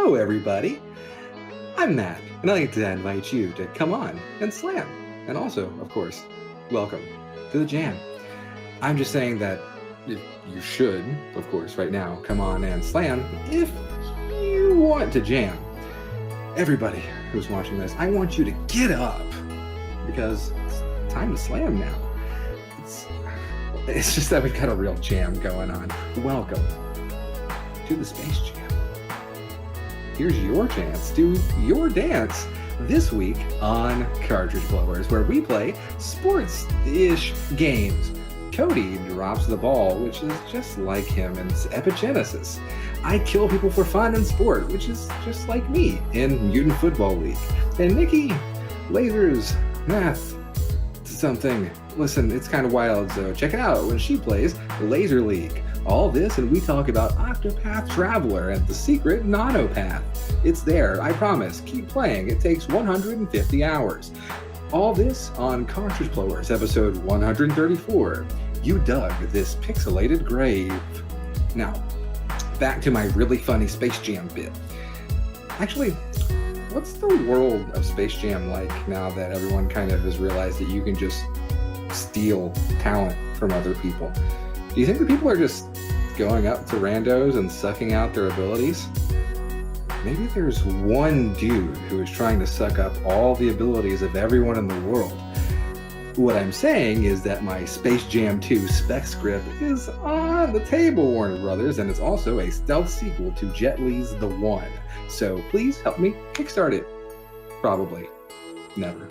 Hello, everybody. I'm Matt, and I'd like to invite you to come on and slam. And also, of course, welcome to the jam. I'm just saying that you should, of course, right now, come on and slam if you want to jam. Everybody who's watching this, I want you to get up because it's time to slam now. It's just that we've got a real jam going on. Welcome to the Space Jam. Here's your chance to your dance this week on Cartridge Blowers, where we play sports-ish games. Cody drops the ball, which is just like him in Epigenesis. I kill people for fun and sport, which is just like me in Mutant Football League. And Nikki, lasers, math, something. Listen, it's kind of wild, so check it out when she plays Laser League. All this, and we talk about Octopath Traveler and the secret Nanopath. It's there, I promise. Keep playing. It takes 150 hours. All this on Cartridge Blowers, episode 134. You dug this pixelated grave. Now, back to my really funny Space Jam bit. Actually, what's the world of Space Jam like now that everyone kind of has realized that you can just steal talent from other people? Do you think that people are just going up to randos and sucking out their abilities? Maybe there's one dude who is trying to suck up all the abilities of everyone in the world. What I'm saying is that my Space Jam 2 spec script is on the table, Warner Brothers, and it's also a stealth sequel to Jet Li's The One. So please help me kickstart it. Probably. Never.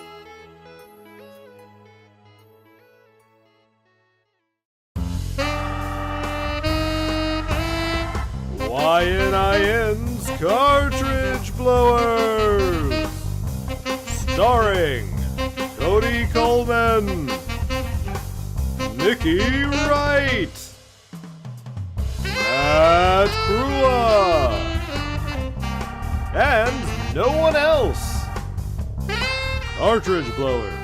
YNIN's Cartridge Blowers, starring Cody Coleman, Nikki Wright, Matt Crua, and no one else. Cartridge Blowers.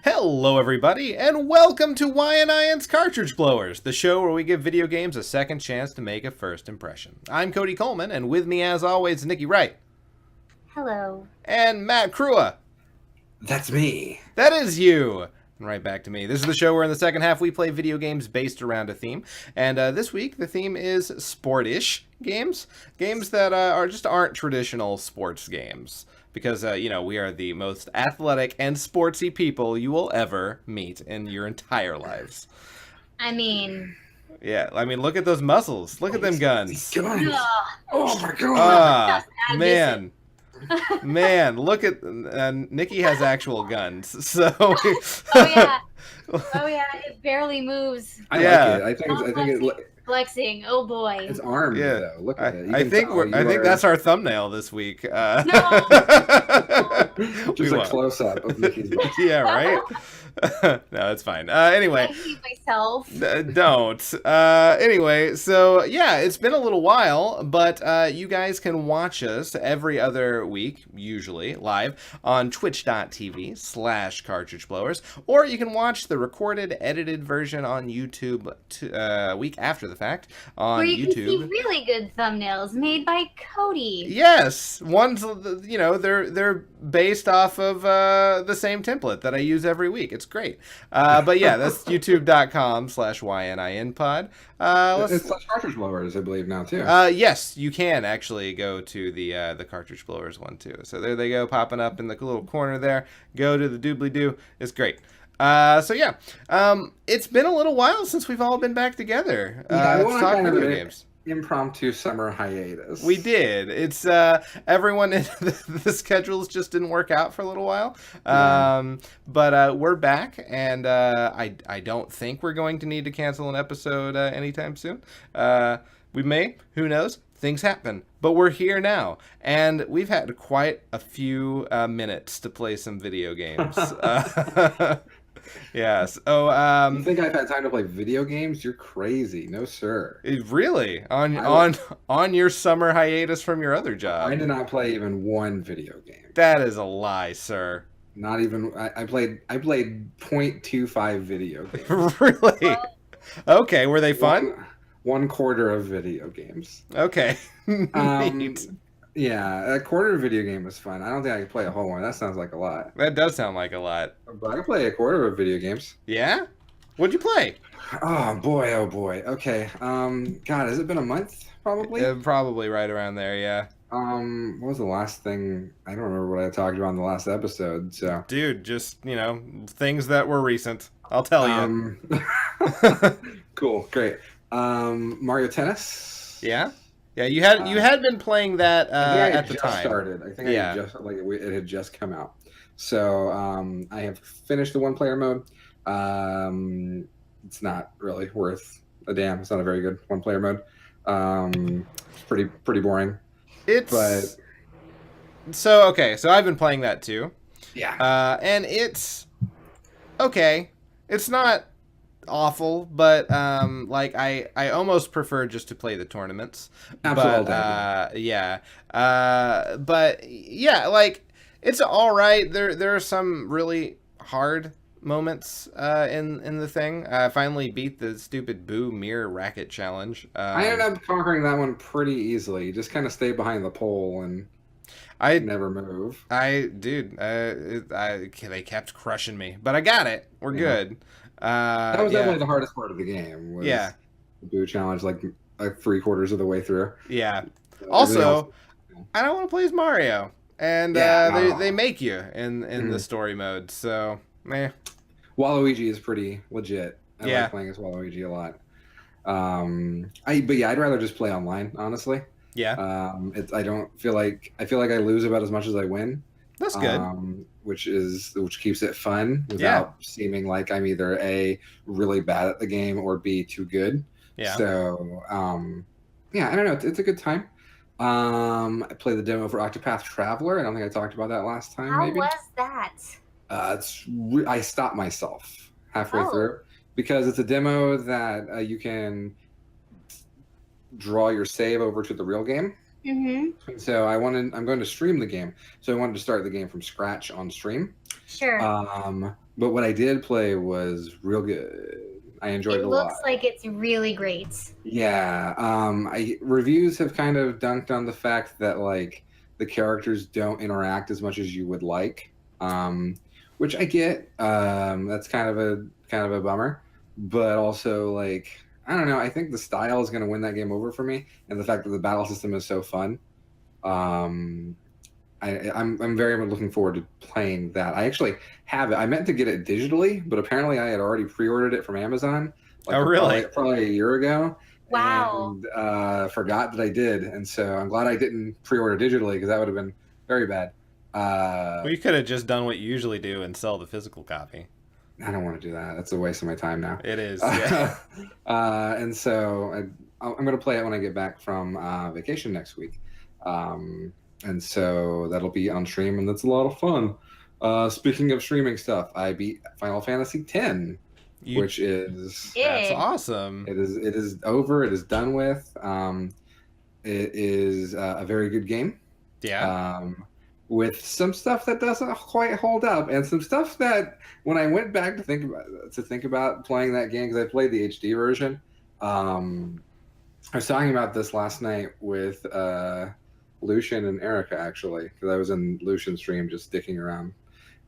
Hello everybody, and welcome to YNIN's Cartridge Blowers, the show where we give video games a second chance to make a first impression. I'm Cody Coleman, and with me as always is Nikki Wright. Hello. And Matt Crua. That's me. That is you. And right back to me. This is the show where in the second half we play video games based around a theme. And this week the theme is sport-ish games. Games that aren't traditional sports games. Because, we are the most athletic and sportsy people you will ever meet in your entire lives. I mean... Yeah, look at those muscles. Look at them guns. Oh my god. Man. Man, look at... Nikki has actual guns, so... Oh, yeah, it barely moves. I like it. I think it... Flexing, oh boy. It's armed, though. Look at it. I think that's our thumbnail this week. No! Just a close-up of Nikki's butt. Yeah, right? No, it's fine. Anyway. I hate myself. Don't. Anyway, so yeah, it's been a little while, but you guys can watch us every other week, usually, live on twitch.tv/Cartridge Blowers, or you can watch the recorded, edited version on YouTube week after the fact on Where you YouTube. can see really good thumbnails made by Cody. Yes, ones, they're based off of the same template that I use every week. It's great. But yeah, that's youtube.com/YNINpod. It's Cartridge Blowers, I believe, now, too. Yes, you can actually go to the Cartridge Blowers one, too. So there they go, popping up in the little corner there. Go to the doobly-doo. It's great. So yeah, it's been a little while since we've all been back together. I to want talk kind of video games. Impromptu summer hiatus. We did. It's everyone in the schedules just didn't work out for a little while. But we're back, and I don't think we're going to need to cancel an episode anytime soon. We may, who knows? Things happen, but we're here now, and we've had quite a few minutes to play some video games. Yes. Oh, You think I've had time to play video games? You're crazy. No, sir. really? On I, wa- on your summer hiatus from your other I job? did not play even one video game. That is a lie, sir. Not even I played 0.25 video games. Really? Okay, were they fun? One quarter of video games. Okay. Um, Neat. yeah, a quarter of video game was fun. I don't think I could play a whole one. That sounds like a lot. That does sound like a lot. But I can play a quarter of video games. Yeah? What'd you play? Oh boy, oh boy. Okay. God, has it been a month? Probably. Probably right around there, yeah. What was the last thing? I don't remember what I talked about in the last episode. So, Dude, just, things that were recent. I'll tell you. cool, great. Mario Tennis. Yeah? Yeah, you had been playing that at the time. Started. I think Yeah. I just it had just come out. So I have finished the one-player mode. It's not really worth a damn. It's not a very good one-player mode. It's pretty boring. But so I've been playing that too. Yeah. And it's okay. It's not awful, but I almost prefer just to play the tournaments. Absolutely. But like it's all right. There are some really hard moments in the thing. I finally beat the stupid Boo Mirror Racket challenge. I ended up conquering that one pretty easily. You just kind of stay behind the pole and I never move. they kept crushing me, but I got it. We're good. That was definitely the hardest part of the game. Was Yeah. The Boo challenge, like 3/4 of the way through. Yeah. Everything Also, else- I don't want to play as Mario, and Yeah, they make you in the story mode. So, meh. Waluigi is pretty legit. I Yeah. like playing as Waluigi a lot. I'd rather just play online, honestly. Yeah, I feel like I lose about as much as I win. that's good. Which keeps it fun without seeming like I'm either A, really bad at the game, or B, too good. Yeah. So I don't know. It's a good time. I played the demo for Octopath Traveler. I don't think I talked about that last time. How maybe. was that? I stopped myself halfway Oh. through because it's a demo that you can draw your save over to the real game. Mm-hmm. So I'm going to stream the game. So I wanted to start the game from scratch on stream. Sure. But what I did play was real good. I enjoyed it a lot. Looks like it's really great. Yeah. Reviews have kind of dunked on the fact that like the characters don't interact as much as you would like, which I get. That's kind of a bummer, but also like I don't know. I think the style is going to win that game over for me, and the fact that the battle system is so fun. I'm very much looking forward to playing that. I actually have it. I meant to get it digitally, but apparently I had already pre-ordered it from Amazon. Oh, really? Probably a year ago. Wow. And forgot that I did, and so I'm glad I didn't pre-order digitally because that would have been very bad. Well, you could have just done what you usually do and sell the physical copy. I don't want to do that. That's a waste of my time now. It is. Yeah. And so I'm going to play it when I get back from vacation next week. And so that'll be on stream, and that's a lot of fun. Speaking of streaming stuff, I beat Final Fantasy X, which is That's awesome. it is over. It is done with. It is a very good game. Yeah. With some stuff that doesn't quite hold up, and some stuff that when I went back to think about playing that game, because I played the HD version. I was talking about this last night with Lucian and Erica, actually, because I was in Lucian's stream just dicking around,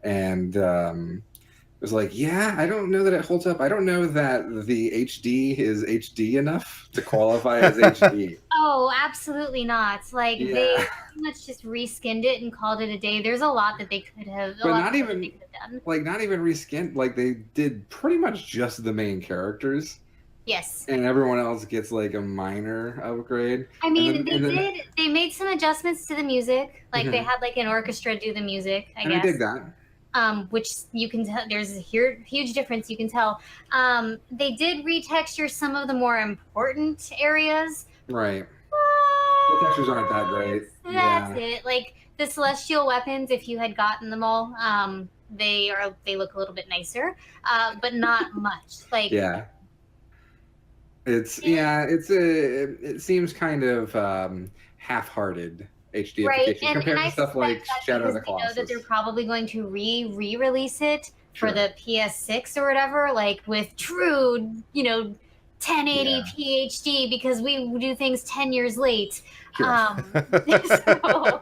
and it was like, yeah, I don't know that it holds up. I don't know that the HD is HD enough to qualify as HD. Oh, absolutely not. Like Yeah. they pretty much just reskinned it and called it a day. There's a lot that they could have. But not even- they could have done. Like, not even reskinned. Like, they did pretty much just the main characters, Yes. and everyone else gets like a minor upgrade. I mean, And they then- did. They made some adjustments to the music. Like they Mhm. had like an orchestra do the music. I And guess. I dig that. Which you can tell there's a huge difference you can tell. They did retexture some of the more important areas. Right. The textures aren't that great. That's it. Like the celestial weapons, if you had gotten them all, They look a little bit nicer, but not much. Like Yeah. It seems kind of half-hearted HDification compared I to stuff suspect like that's Shadow of the because they know that they're Colossus. probably going to re-release it for Sure. the PS6 or whatever, like with true, 1080p HD because we do things 10 years late. Sure. So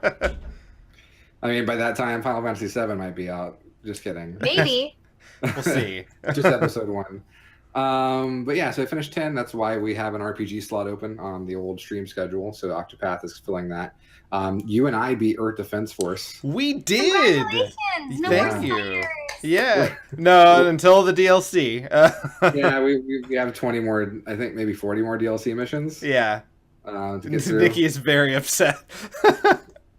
I mean, by that time, Final Fantasy VII might be out. Just kidding. maybe. We'll see. Just episode 1. But yeah, so I finished 10. That's why we have an RPG slot open on the old stream schedule. So Octopath is filling that. You and I beat Earth Defense Force. We did. Congratulations! No Thank more you. spiders. Yeah. No, until the DLC. Yeah, we have 20 more, I think maybe 40 more DLC missions. Yeah. To get through. Nikki is very upset.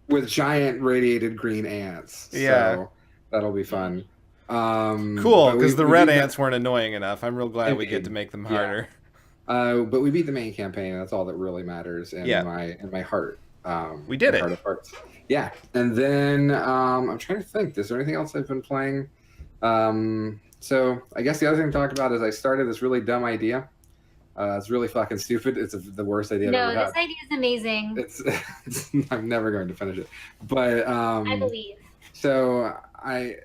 With giant radiated green ants. Yeah. So that'll be fun. Cool, because the red ants weren't annoying enough. I'm real glad we get to make them harder. But we beat the main campaign, and that's all that really matters in my heart. We did it. Heart of hearts. Yeah, and then I'm trying to think. Is there anything else I've been playing? So I guess the other thing to talk about is I started this really dumb idea. It's really fucking stupid. It's the worst idea I've ever had. No, this idea is amazing. I'm never going to finish it. But I believe. So I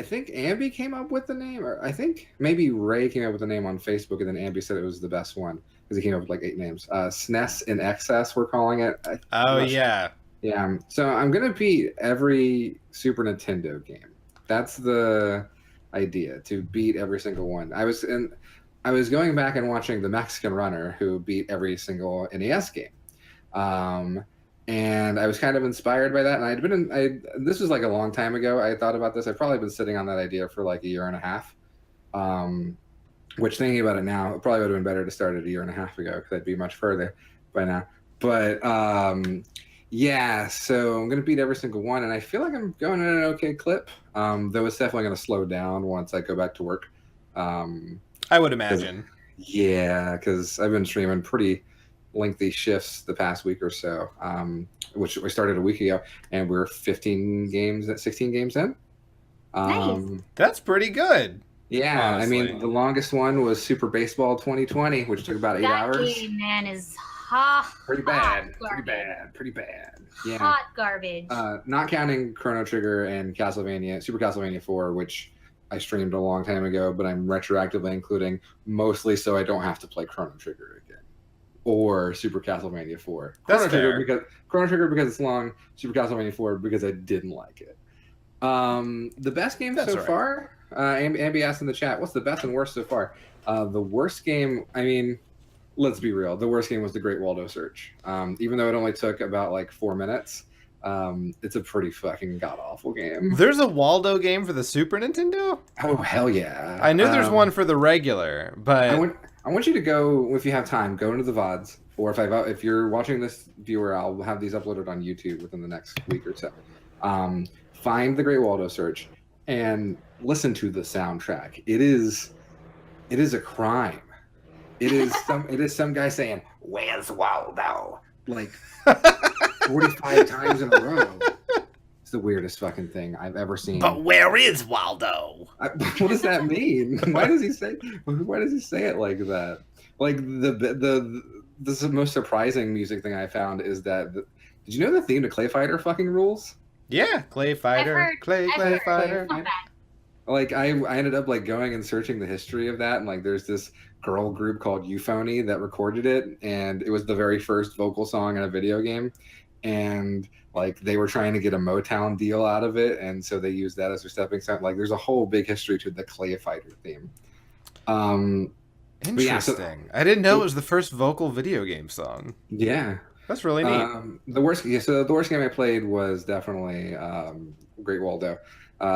think Ambi came up with the name, or I think maybe Ray came up with the name on Facebook, and then Ambi said it was the best one because he came up with like 8 names. SNES in Excess, we're calling it. Yeah. Yeah. So I'm gonna beat every Super Nintendo game. That's the idea, to beat every single one. I was going back and watching the Mexican runner who beat every single NES game. And I was kind of inspired by that. And this was like a long time ago. I thought about this. I've probably been sitting on that idea for like a year and a half. Which, thinking about it now, it probably would have been better to start it a year and a half ago because I'd be much further by now. But yeah, so I'm gonna beat every single one, and I feel like I'm going at an okay clip. Though it's definitely gonna slow down once I go back to work. I would imagine. Yeah, because I've been streaming pretty lengthy shifts the past week or so, which we started a week ago, and we're 16 games in. Nice. That's pretty good. Yeah, honestly. I mean, the longest one was Super Baseball 2020, which took about 8 hours. That game, man, is Pretty bad. Yeah. Hot garbage. Not counting Chrono Trigger and Super Castlevania 4, which I streamed a long time ago, but I'm retroactively including mostly so I don't have to play Chrono Trigger again. Or Super Castlevania 4. That's Chrono Trigger because it's long, Super Castlevania 4 because I didn't like it. The best game far, Ambi asked in the chat, what's the best and worst so far? The worst game, I mean, let's be real. The worst game was The Great Waldo Search. Even though it only took about like 4 minutes, it's a pretty fucking god-awful game. There's a Waldo game for the Super Nintendo? Oh, hell yeah. I knew there's one for the regular, but... I want you to go, if you have time, go into the VODs. Or if you're watching this viewer, I'll have these uploaded on YouTube within the next week or so. Find The Great Waldo Search and listen to the soundtrack. It is a crime. It is some guy saying, "Where's Waldo?" like 45 times in a row. It's the weirdest fucking thing I've ever seen. But where is Waldo? What does that mean? Why does he say it like that? Like the most surprising music thing I found is that did you know the theme to Clay Fighter fucking rules? Yeah, Clay Fighter, Clay Fighter. Like I ended up like going and searching the history of that, and like there's this girl group called Euphony that recorded it, and it was the very first vocal song in a video game, and like they were trying to get a Motown deal out of it, and so they used that as their stepping stone. Like there's a whole big history to the Clay Fighter theme. Interesting. I didn't know it was the first vocal video game song. Yeah. That's really neat. The worst game I played was definitely Great Waldo.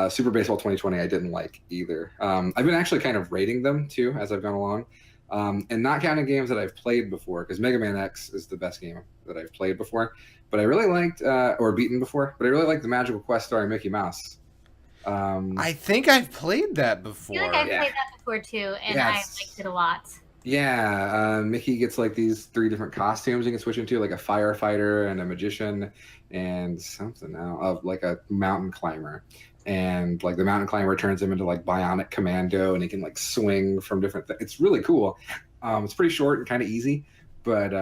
Super Baseball 2020 I didn't like either. I've been actually kind of rating them too as I've gone along, and not counting games that I've played before, because Mega Man X is the best game that I've played before. But I really liked or beaten before. But I really liked the Magical Quest starring Mickey Mouse. I think I've played that before. I feel like I've played that before too, and I liked it a lot. Yeah, Mickey gets like these 3 different costumes you can switch into, like a firefighter and a magician and something else, of like a mountain climber. And like the mountain climber turns him into like bionic commando, and he can like swing from different things. It's really cool. It's pretty short and kind of easy, but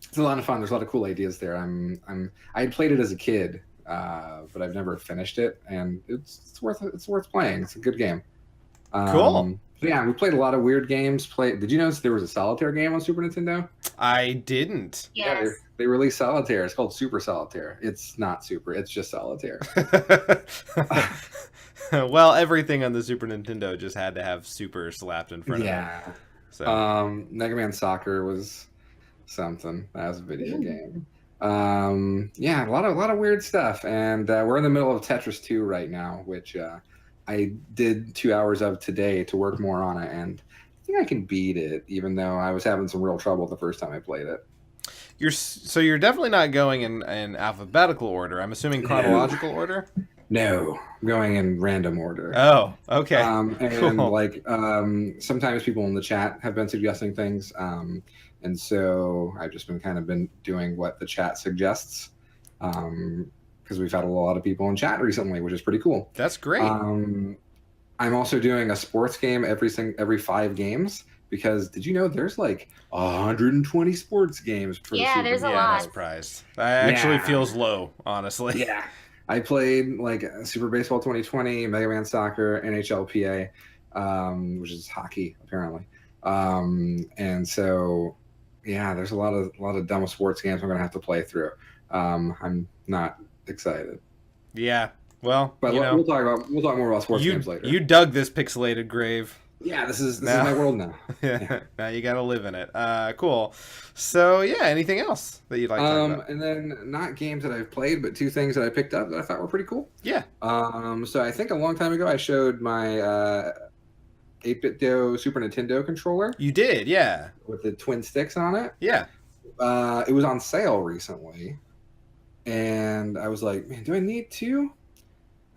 it's a lot of fun. There's a lot of cool ideas there. I had played it as a kid, but I've never finished it, and it's worth playing. It's a good game. Cool. Yeah, we played a lot of weird games. Did you notice there was a solitaire game on Super Nintendo? I didn't. Yeah, Yes. they released Solitaire. It's called Super Solitaire. It's not Super. It's just Solitaire. Well, everything on the Super Nintendo just had to have Super slapped in front of it. Yeah. So Mega Man Soccer was something. That was a video game. Yeah, a lot of weird stuff, and we're in the middle of Tetris 2 right now, which I did 2 hours of today to work more on it, and I think I can beat it, even though I was having some real trouble the first time I played it. You're definitely not going in alphabetical order. I'm assuming chronological order. No, I'm going in random order. Oh, okay. And Cool. like sometimes people in the chat have been suggesting things, and so I've just been doing what the chat suggests, because we've had a lot of people in chat recently, which is pretty cool. That's great. I'm also doing a sports game every 5 games, because did you know there's like 120 sports games for Yeah, the Super there's a Bowl? Yeah, lot. no surprise. That actually Yeah. feels low, honestly. Yeah. I played like Super Baseball 2020, Mega Man Soccer, NHLPA, which is hockey apparently. And so yeah, there's a lot of dumb sports games I'm gonna have to play through. I'm not excited. Yeah. Well, But we'll talk more about sports games later. You dug this pixelated grave. Yeah, this is Now- my world now. Yeah. Now you got to live in it. Cool. So yeah, anything else that you'd like to talk about? And then not games that I've played, but 2 things that I picked up that I thought were pretty cool. Yeah. So I think a long time ago I showed my 8-bit Super Nintendo controller You did, yeah. with the twin sticks on it. Yeah. It was on sale recently, and I was like, man, do I need 2?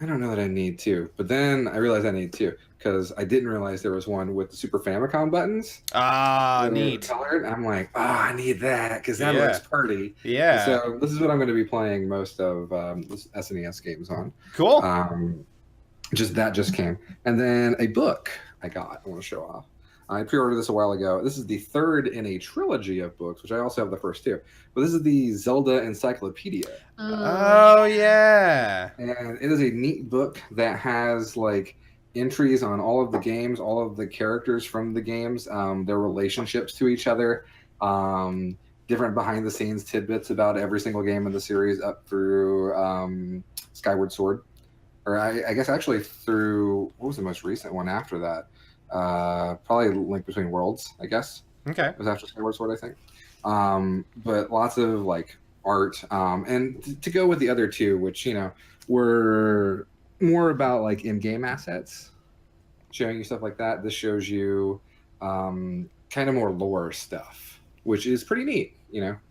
I don't know that I need 2, but then I realized I need 2, because I didn't realize there was one with the Super Famicom buttons. Ah, that were neat. Colored. I'm like, I need that, because that Yeah. looks pretty. Yeah. So this is what I'm going to be playing most of this SNES games on. Cool. Just came, and then a book I want to show off. I pre-ordered this a while ago. This is the 3rd in a trilogy of books, which I also have the first 2. But this is the Zelda Encyclopedia, Oh yeah. and it is a neat book that has like entries on all of the games, all of the characters from the games, their relationships to each other, different behind-the-scenes tidbits about every single game in the series up through Skyward Sword. Or I guess actually through, what was the most recent one after that? Probably Link Between Worlds, I guess. Okay. It was after Skyward Sword, I think. But lots of like art, and to go with the other 2, which were more about like in-game assets, showing you stuff like that. This shows you kind of more lore stuff, which is pretty neat.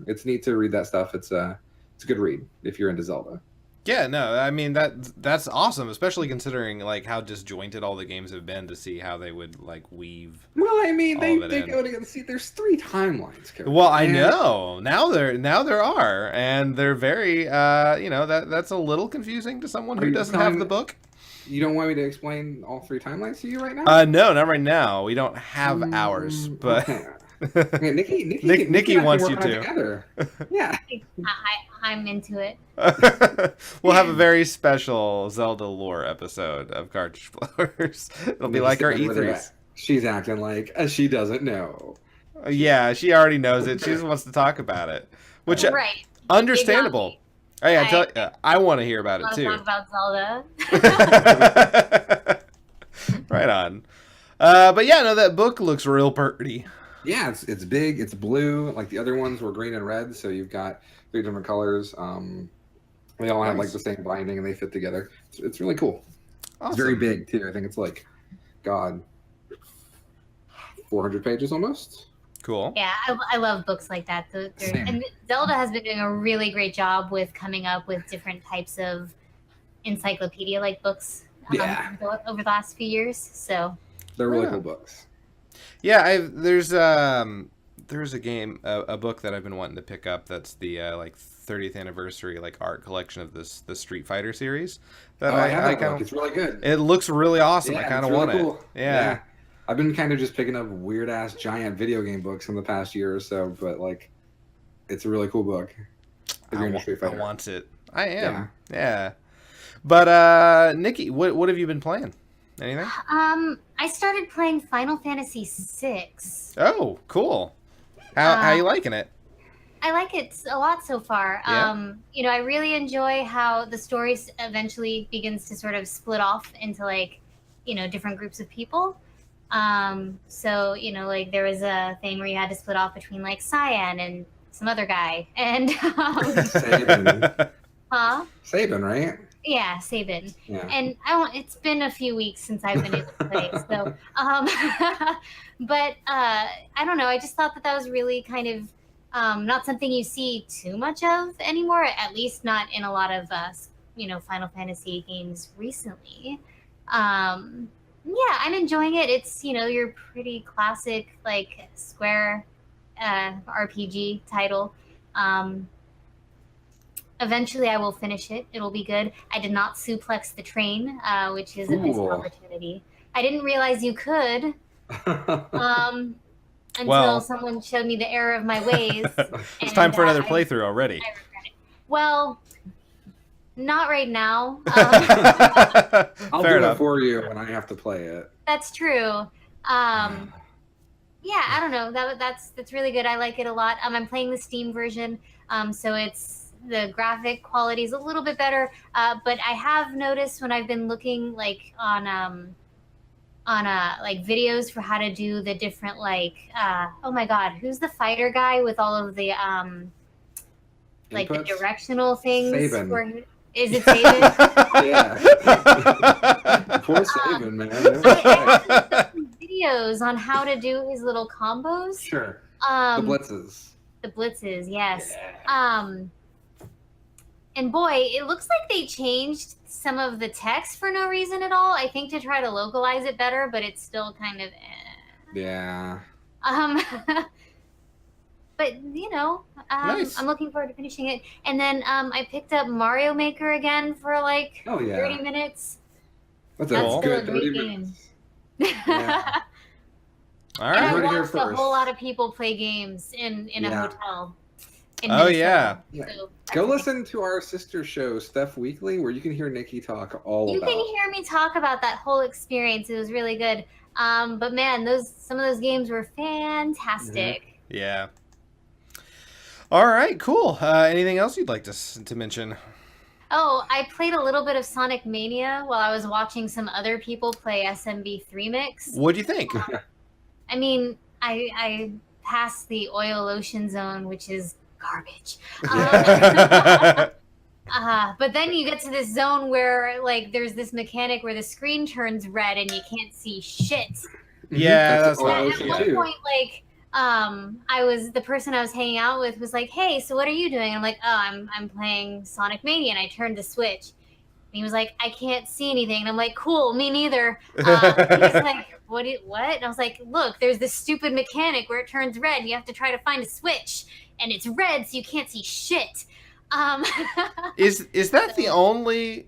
It's neat to read that stuff. It's a good read if you're into Zelda. Yeah, no, I mean that's awesome, especially considering like how disjointed all the games have been, to see how they would like weave. Well, I mean, All they of it in. go together. See, there's 3 timelines. Cody. Well, I And know. Now there are, and they're very that's a little confusing to someone Are who you doesn't have telling the me- book. You don't want me to explain all 3 timelines to you right now? No, not right now. We don't have hours, but Okay. Okay, Nikki Nikki and I wants can you work on it to. Together. Yeah. I'm into it. we'll have a very special Zelda lore episode of Cartridge Blowers. It'll be like our E3s. She's acting like she doesn't know. Yeah, she already knows it. She just wants to talk about it, which Right. understandable. Oh yeah, I want to hear about it Let's too. talk about Zelda. Right on. But yeah, no, that book looks real pretty. Yeah, it's big. It's blue. Like the other ones were green and red, so you've got 3 different colors. They all have like Nice. the same binding, and they fit together. It's really cool. Awesome. It's very big too. I think it's like, God, 400 pages almost. Cool. Yeah, I love books like that. Same. And Zelda has been doing a really great job with coming up with different types of encyclopedia-like books Yeah. over the last few years. So They're really Yeah. cool books. There's a game, a book that I've been wanting to pick up. That's the like 30th anniversary like art collection of the Street Fighter series. That I have that book. It's really good. It looks really awesome. Yeah, I kind of really want cool. it. Yeah. I've been kind of just picking up weird ass giant video game books in the past year or so, but like, it's a really cool book. I want it. I am. Yeah. But Nikki, what have you been playing? Anything? I started playing Final Fantasy VI. Oh, cool. How you liking it? I like it a lot so far. Yeah. I really enjoy how the story eventually begins to sort of split off into like, different groups of people. So, like there was a thing where you had to split off between like Cyan and some other guy. And Sabin. Huh? Sabin, right? Yeah, Sabin. Yeah. And it's been a few weeks since I've been able to play. So, but I don't know. I just thought that was really kind of not something you see too much of anymore. At least not in a lot of Final Fantasy games recently. Yeah, I'm enjoying it. It's your pretty classic like Square RPG title. Eventually, I will finish it. It'll be good. I did not suplex the train, which is a missed opportunity. I didn't realize you could until someone showed me the error of my ways. It's time for another playthrough already. I regret it. Well, not right now. I'll do it for you when I have to play it. That's true. Yeah, I don't know. That's really good. I like it a lot. I'm playing the Steam version, so the graphic quality is a little bit better. But I have noticed when I've been looking like on like videos for how to do the different like oh my god, who's the fighter guy with all of the like the directional things? Sabin. Is it Sabin? Yeah. Poor Sabin, man. I videos on how to do his little combos. Sure. The blitzes. The blitzes, yes. Yeah. And boy, it looks like they changed some of the text for no reason at all. I think to try to localize it better, but it's still kind of Yeah. But nice. I'm looking forward to finishing it. And then I picked up Mario Maker again for like 30 minutes. That's still good a great 30 game. minutes. Yeah. All And right. I watched a whole lot of people play games in a hotel. In Oh, Minnesota. yeah. So Go listen to our sister show, Steph Weekly, where you can hear Nikki talk all you about. can hear me talk about that whole experience. It was really good. But man, some of those games were fantastic. Yeah. All right, cool. Anything else you'd like to mention? Oh, I played a little bit of Sonic Mania while I was watching some other people play SMB3 Mix. What'd you think? I mean, I passed the oil ocean zone, which is garbage. But then you get to this zone where like there's this mechanic where the screen turns red and you can't see shit. Yeah, that's oil At ocean one too. point, like the person I was hanging out with was like, "Hey, so what are you doing?" And I'm like, "Oh, I'm playing Sonic Mania," and I turned the switch. And he was like, "I can't see anything," and I'm like, "Cool, me neither." He's like, "What? And I was like, "Look, there's this stupid mechanic where it turns red, and you have to try to find a switch, and it's red, so you can't see shit." Is that the only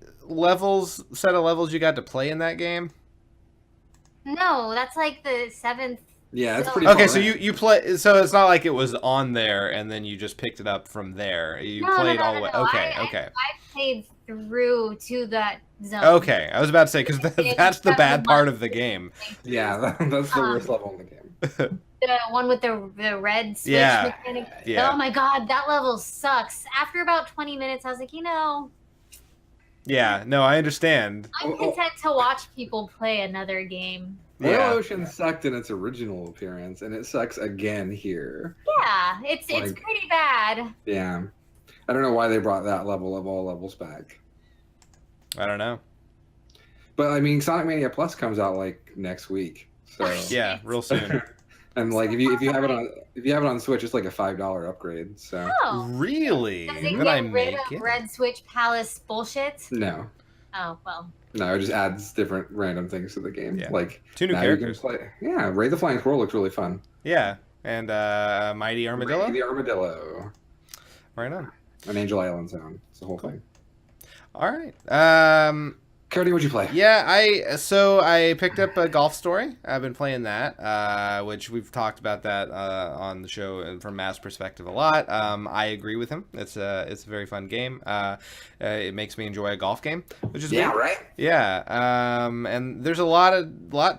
set of levels you got to play in that game? No, that's like the 7th. Yeah, that's pretty Okay, far so in. you play. So it's not like it was on there and then you just picked it up from there. You played all the way. No. Okay, I played through to that zone. Okay, I was about to say because that's the bad part of the game. Yeah, that's the worst level in the game. The one with the red switch mechanic. Yeah. Oh my god, that level sucks. After about 20 minutes, I was like, Yeah, no, I understand. I'm content to watch people play another game. Oil Ocean sucked in its original appearance, and it sucks again here. Yeah, it's pretty bad. Yeah. I don't know why they brought that level of all levels back. I don't know. But I mean, Sonic Mania Plus comes out like next week. So Yeah, real soon. and like if you have it on Switch, it's like a $5 upgrade. So Oh. Really? Does it Did I get rid make of it? Red Switch Palace bullshit? no. Oh, well. No, it just adds different random things to the game. Yeah. Like 2 new now characters. you can play. Yeah, Ray the Flying Squirrel looks really fun. Yeah, and Mighty Armadillo. Ray the Armadillo. Right on. An Angel Island zone. It's the whole Cool. thing. All right. Cody, what'd you play? Yeah, I picked up a Golf Story. I've been playing that, which we've talked about that on the show and from Matt's perspective a lot. I agree with him. It's a very fun game. It makes me enjoy a golf game, which is Yeah, good. right. Yeah, and there's a lot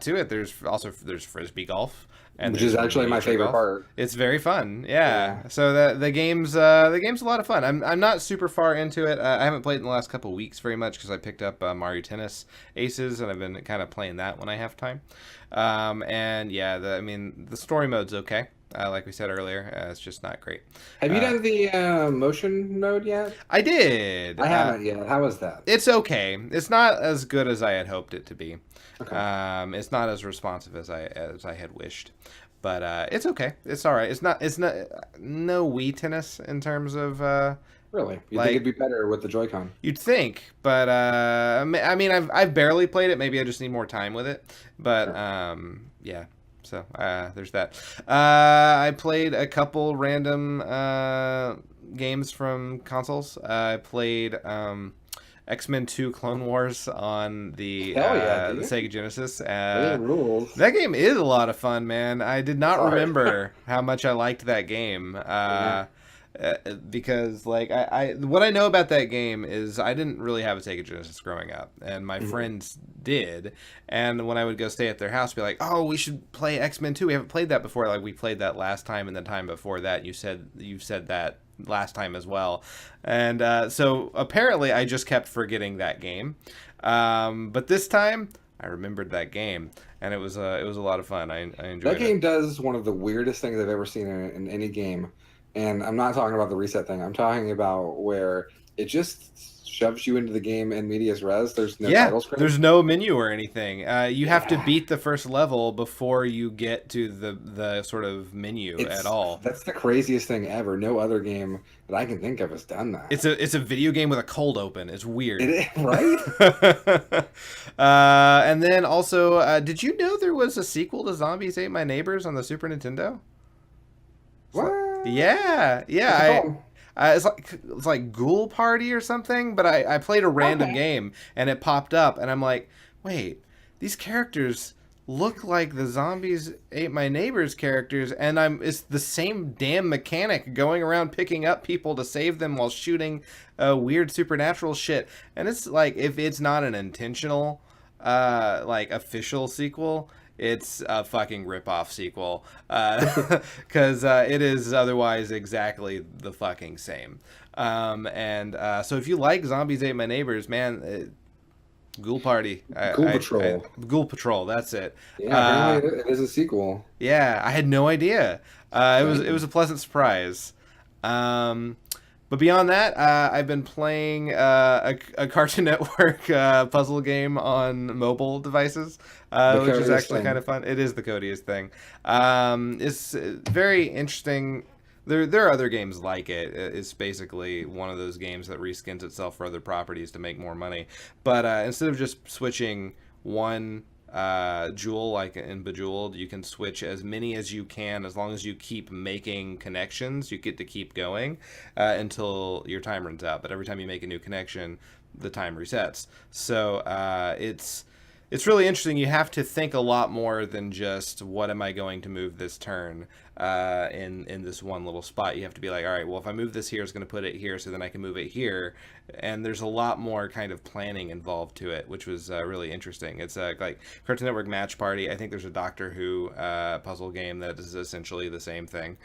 to it. There's frisbee golf. And Which is actually my miniature favorite golf. part. It's very fun, yeah. So the game's a lot of fun. I'm not super far into it. I haven't played in the last couple of weeks very much because I picked up Mario Tennis Aces and I've been kind of playing that when I have time. And yeah, the story mode's okay. Like we said earlier, it's just not great. Have you done the motion mode yet? I did. I haven't yet. How was that? It's okay. It's not as good as I had hoped it to be. Okay. It's not as responsive as I had wished, but it's okay. It's all right. It's not no Wii tennis in terms of Really? You like- think it'd be better with the Joy-Con? you'd think, but I mean I've barely played it. Maybe I just need more time with it. But yeah. So there's that. I played a couple random games from consoles. I played X-Men 2 Clone Wars on the Hell yeah, the dude. Sega Genesis. Rules. That game is a lot of fun, man. I did not Sorry. remember how much I liked that game. Because like what I know about that game is I didn't really have a Sega Genesis growing up, and my friends did. And when I would go stay at their house, be like, "Oh, we should play X-Men 2. We haven't played that before. Like we played that last time and the time before that. You said that last time as well." And so apparently I just kept forgetting that game. But this time I remembered that game, and it was a lot of fun. I enjoyed That game it. does one of the weirdest things I've ever seen in any game. And I'm not talking about the reset thing. I'm talking about where it just shoves you into the game in medias res. There's no title screen. There's no menu or anything. You have to beat the first level before you get to the sort of menu at all. That's the craziest thing ever. No other game that I can think of has done that. It's a video game with a cold open. It's weird. It is, right? And then also, did you know there was a sequel to Zombies Ate My Neighbors on the Super Nintendo? What? Yeah. What's it called? It's like Ghoul Party or something, but I played a random game and it popped up and I'm like, wait, these characters look like the Zombies Ate My Neighbors characters, and it's the same damn mechanic going around picking up people to save them while shooting weird supernatural shit. And it's like, if it's not an intentional like official sequel, it's a fucking rip-off sequel, because it is otherwise exactly the fucking same. So if you like Zombies Ate My Neighbors, man, Ghoul Party. Ghoul Patrol, that's it. Yeah, apparently it is a sequel. Yeah, I had no idea. It was a pleasant surprise. But beyond that, I've been playing a Cartoon Network puzzle game on mobile devices, which is actually kind of fun. It is the codiest thing. It's very interesting. There are other games like it. It's basically one of those games that reskins itself for other properties to make more money. But instead of just switching one jewel like in Bejeweled, you can switch as many as you can. As long as you keep making connections, you get to keep going until your time runs out. But every time you make a new connection, the time resets. So it's really interesting. You have to think a lot more than just, what am I going to move this turn in this one little spot. You have to be like, all right, well, if I move this here, it's going to put it here, so then I can move it here. And there's a lot more kind of planning involved to it, which was really interesting. It's like Cartoon Network Match Party. I think there's a Doctor Who puzzle game that is essentially the same thing.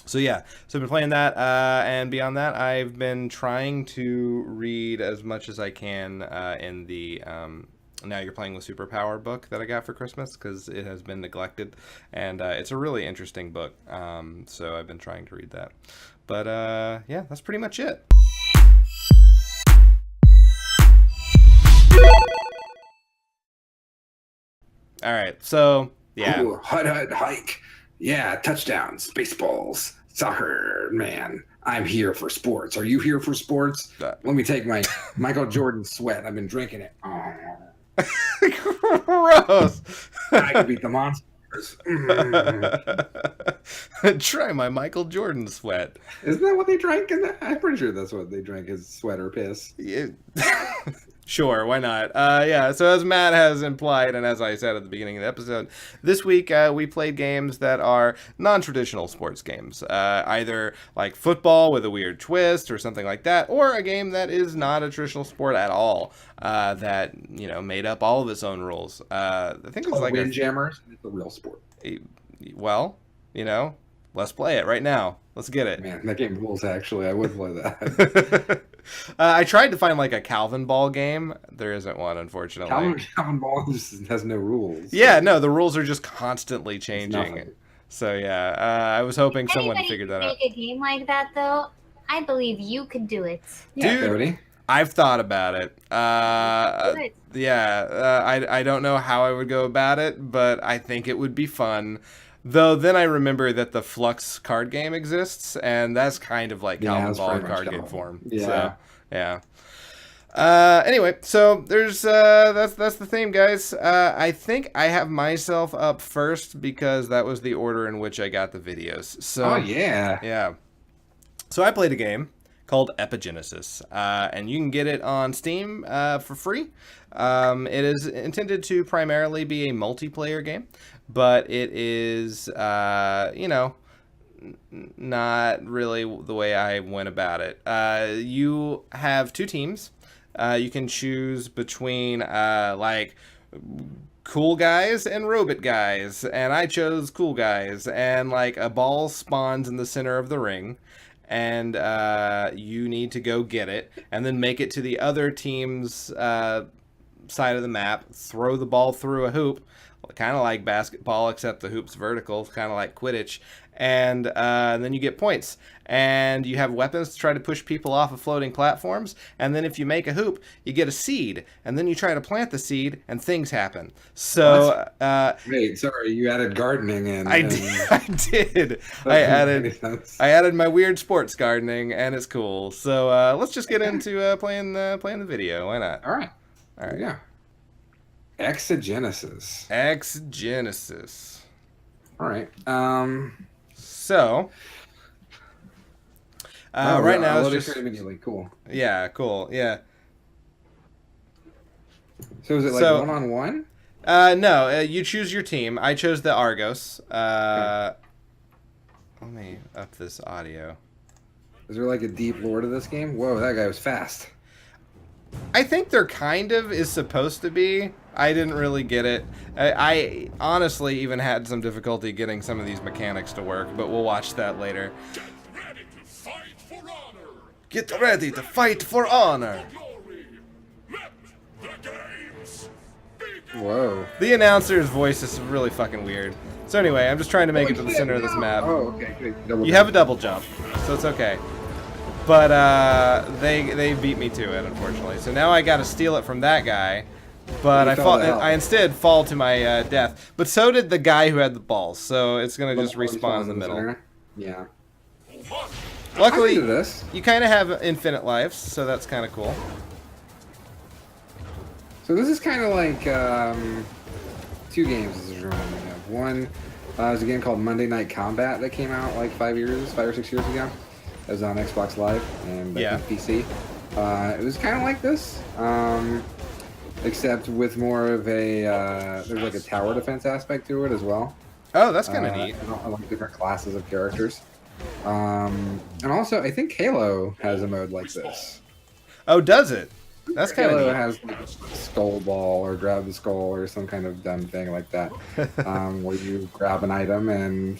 So I've been playing that, and beyond that, I've been trying to read as much as I can in the Now You're Playing with Superpower book that I got for Christmas, because it has been neglected, and it's a really interesting book. So I've been trying to read that. But yeah, that's pretty much it. All right, so yeah. Ooh, hut hike. Yeah, touchdowns, baseballs, soccer, man. I'm here for sports. Are you here for sports? Uh, Let me take my Michael Jordan sweat. I've been drinking it. Gross. I can beat the monsters. Try my Michael Jordan sweat. Isn't that what they drank? I'm pretty sure that's what they drank, is sweat or piss. Yeah. Sure, why not? Yeah, so as Matt has implied, and as I said at the beginning of the episode, this week we played games that are non-traditional sports games. Either like football with a weird twist or something like that, or a game that is not a traditional sport at all, that, you know, made up all of its own rules. I think it was like Windjammers. It's a real sport. Well, you know, let's play it right now. Let's get it. Man, that game rules, actually. I would play that. I tried to find like a Calvin Ball game. There isn't one, unfortunately. Calvin Ball just has no rules. Yeah, no, the rules are just constantly changing. nothing. So yeah, I was hoping If someone anybody figured could that out. make a game like that, though, I believe you could do it. Yeah, Dude. Cody. I've thought about it. Good. Yeah, I don't know how I would go about it, but I think it would be fun. Though then I remember that the Flux card game exists, and that's kind of like Yeah, Calvin that's Ball in pretty much card game Calvin. form. Yeah. So, yeah. Anyway, so there's that's the theme, guys. I think I have myself up first because that was the order in which I got the videos. So Oh, yeah. yeah. So I played a game called Epigenesis, and you can get it on Steam for free. It is intended to primarily be a multiplayer game, but it is, you know, not really the way I went about it. You have two teams. You can choose between, like, cool guys and robot guys, and I chose cool guys, and, like, a ball spawns in the center of the ring, and you need to go get it, and then make it to the other team's side of the map, throw the ball through a hoop, kind of like basketball, except the hoop's vertical, kind of like Quidditch, and then you get points. And you have weapons to try to push people off of floating platforms, and then if you make a hoop, you get a seed, and then you try to plant the seed, and things happen. So, Wait, sorry, you added gardening in. I did. I added my weird sports gardening, and it's cool. So let's just get into playing the video. Why not? All right. All right. Yeah. Epigenesis. Epigenesis. All right. So, right now it's just immediately. Cool. yeah, cool, yeah. So is it like So- 1-on-1? No, you choose your team. I chose the Argos. Let me up this audio. Is there like a deep lore to this game? Whoa, that guy was fast. I think there kind of is supposed to be. I didn't really get it. I honestly even had some difficulty getting some of these mechanics to work, but we'll watch that later. Get ready to fight for honor. Get ready to fight for honor. Glory. Let the games begin. Whoa. The announcer's voice is really fucking weird. So anyway, I'm just trying to make it to the center of this map. Oh, okay. Good. Double You have a double jump, so it's okay. But they beat me to it, unfortunately. So now I got to steal it from that guy. But You I fell fall. to hell. I instead fall to my death. But so did the guy who had the balls. So it's gonna just respawn in the middle. center. Yeah. I Luckily, can do this. you kind of have infinite lives, so that's kind of cool. So this is kind of like two games. This is reminding me of. One is a game called Monday Night Combat that came out like 5 or 6 years ago. It was on Xbox Live and I Yeah. think PC. It was kind of like this, except with more of a there's like a tower defense aspect to it as well. Oh, that's kind of neat. And I like different classes of characters. And also, I think Halo has a mode like this. Oh, does it? That's kind of Halo neat. has like a skull ball or grab the skull or some kind of dumb thing like that, where you grab an item and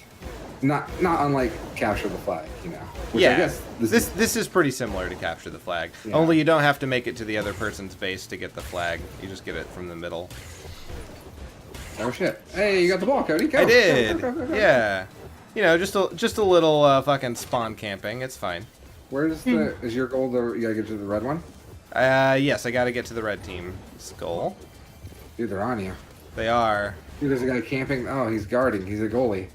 not unlike capture the flag, you know. Which I Yeah, guess this is pretty similar to capture the flag. Yeah. Only you don't have to make it to the other person's base to get the flag. You just get it from the middle. Oh shit! Hey, you got the ball, Cody. Go. I did. Go. Yeah. You know, just a little fucking spawn camping. It's fine. Where's the? Is your goal the? You gotta get to the red one. Yes, I got to get to the red team. Skull. Dude, they're on you. They are. Dude, there's a guy camping. Oh, he's guarding. He's a goalie.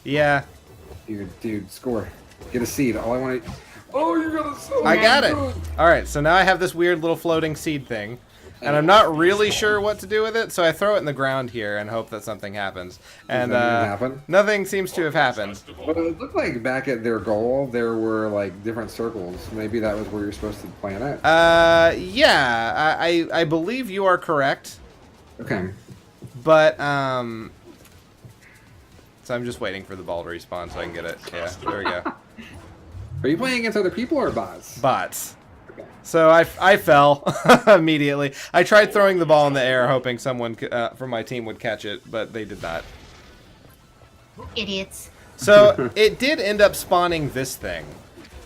Yeah. Dude, score. Get a seed. All I want to... Oh, you got a seed. I got it. All right, so now I have this weird little floating seed thing, and I'm not really sure what to do with it, so I throw it in the ground here and hope that something happens. And nothing seems to have happened. But it looked like back at their goal, there were like different circles. Maybe that was where you're supposed to plant it. Yeah, I believe you are correct. Okay. But so I'm just waiting for the ball to respawn so I can get it. Yeah, there we go. Are you playing against other people or bots? Bots. Okay. So I fell immediately. I tried throwing the ball in the air, hoping someone from my team would catch it, but they did not. Idiots. So it did end up spawning this thing.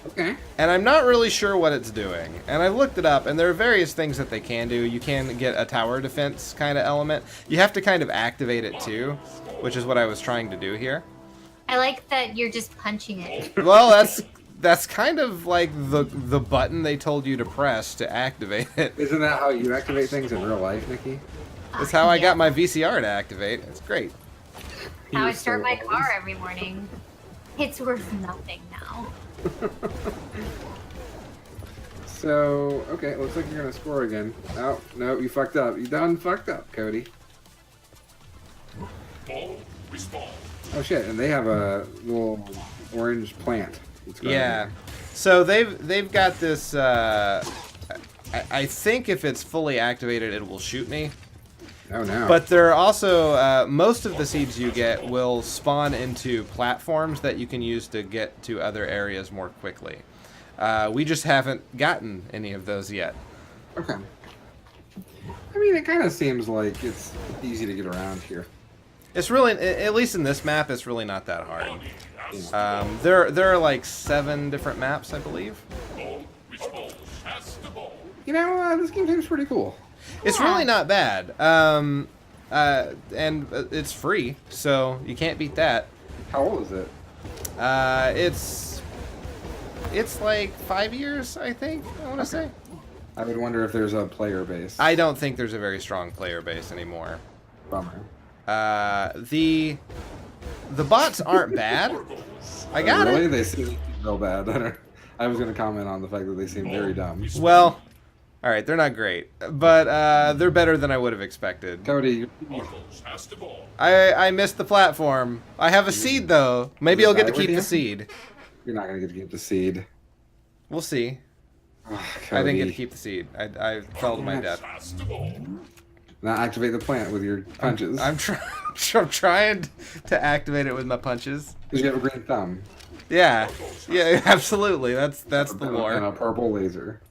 Okay. And I'm not really sure what it's doing. And I looked it up, and there are various things that they can do. You can get a tower defense kind of element. You have to kind of activate it too, which is what I was trying to do here. I like that you're just punching it. Well, that's kind of like the button they told you to press to activate it. Isn't that how you activate things in real life, Nikki? That's how I got my VCR to activate. It's great. How I start my car every morning. It's worth nothing now. So, okay, looks like you're gonna score again. Oh, no, you fucked up. You done fucked up, Cody. Ball respawn. Oh shit, and they have a little orange plant. Yeah. So they've got this. I think if it's fully activated, it will shoot me. Oh no. But there are also most of the seeds you get will spawn into platforms that you can use to get to other areas more quickly. We just haven't gotten any of those yet. Okay. I mean, it kind of seems like it's easy to get around here. It's really, at least in this map, it's really not that hard. There are like 7 different maps, I believe. Ball respawn. Pass the ball. You know, this game seems pretty cool. It's really not bad. And it's free, so you can't beat that. How old is it? It's like 5 years, I think, I want to say. I would wonder if there's a player base. I don't think there's a very strong player base anymore. Bummer. The bots aren't bad. I got really? it. They seem real bad. I was going to comment on the fact that they seem very dumb. Well, all right, they're not great, but they're better than I would have expected. Cody, Argos has the ball. I missed the platform. I have a seed though. Maybe I'll get to keep the seed. you're not going to get to keep the seed. We'll see. Oh, I didn't get to keep the seed. I fell to my death. Pass the ball. Now activate the plant with your punches. I'm trying to activate it with my punches. Because you have a green thumb. Yeah, absolutely. That's the And lore. a purple laser.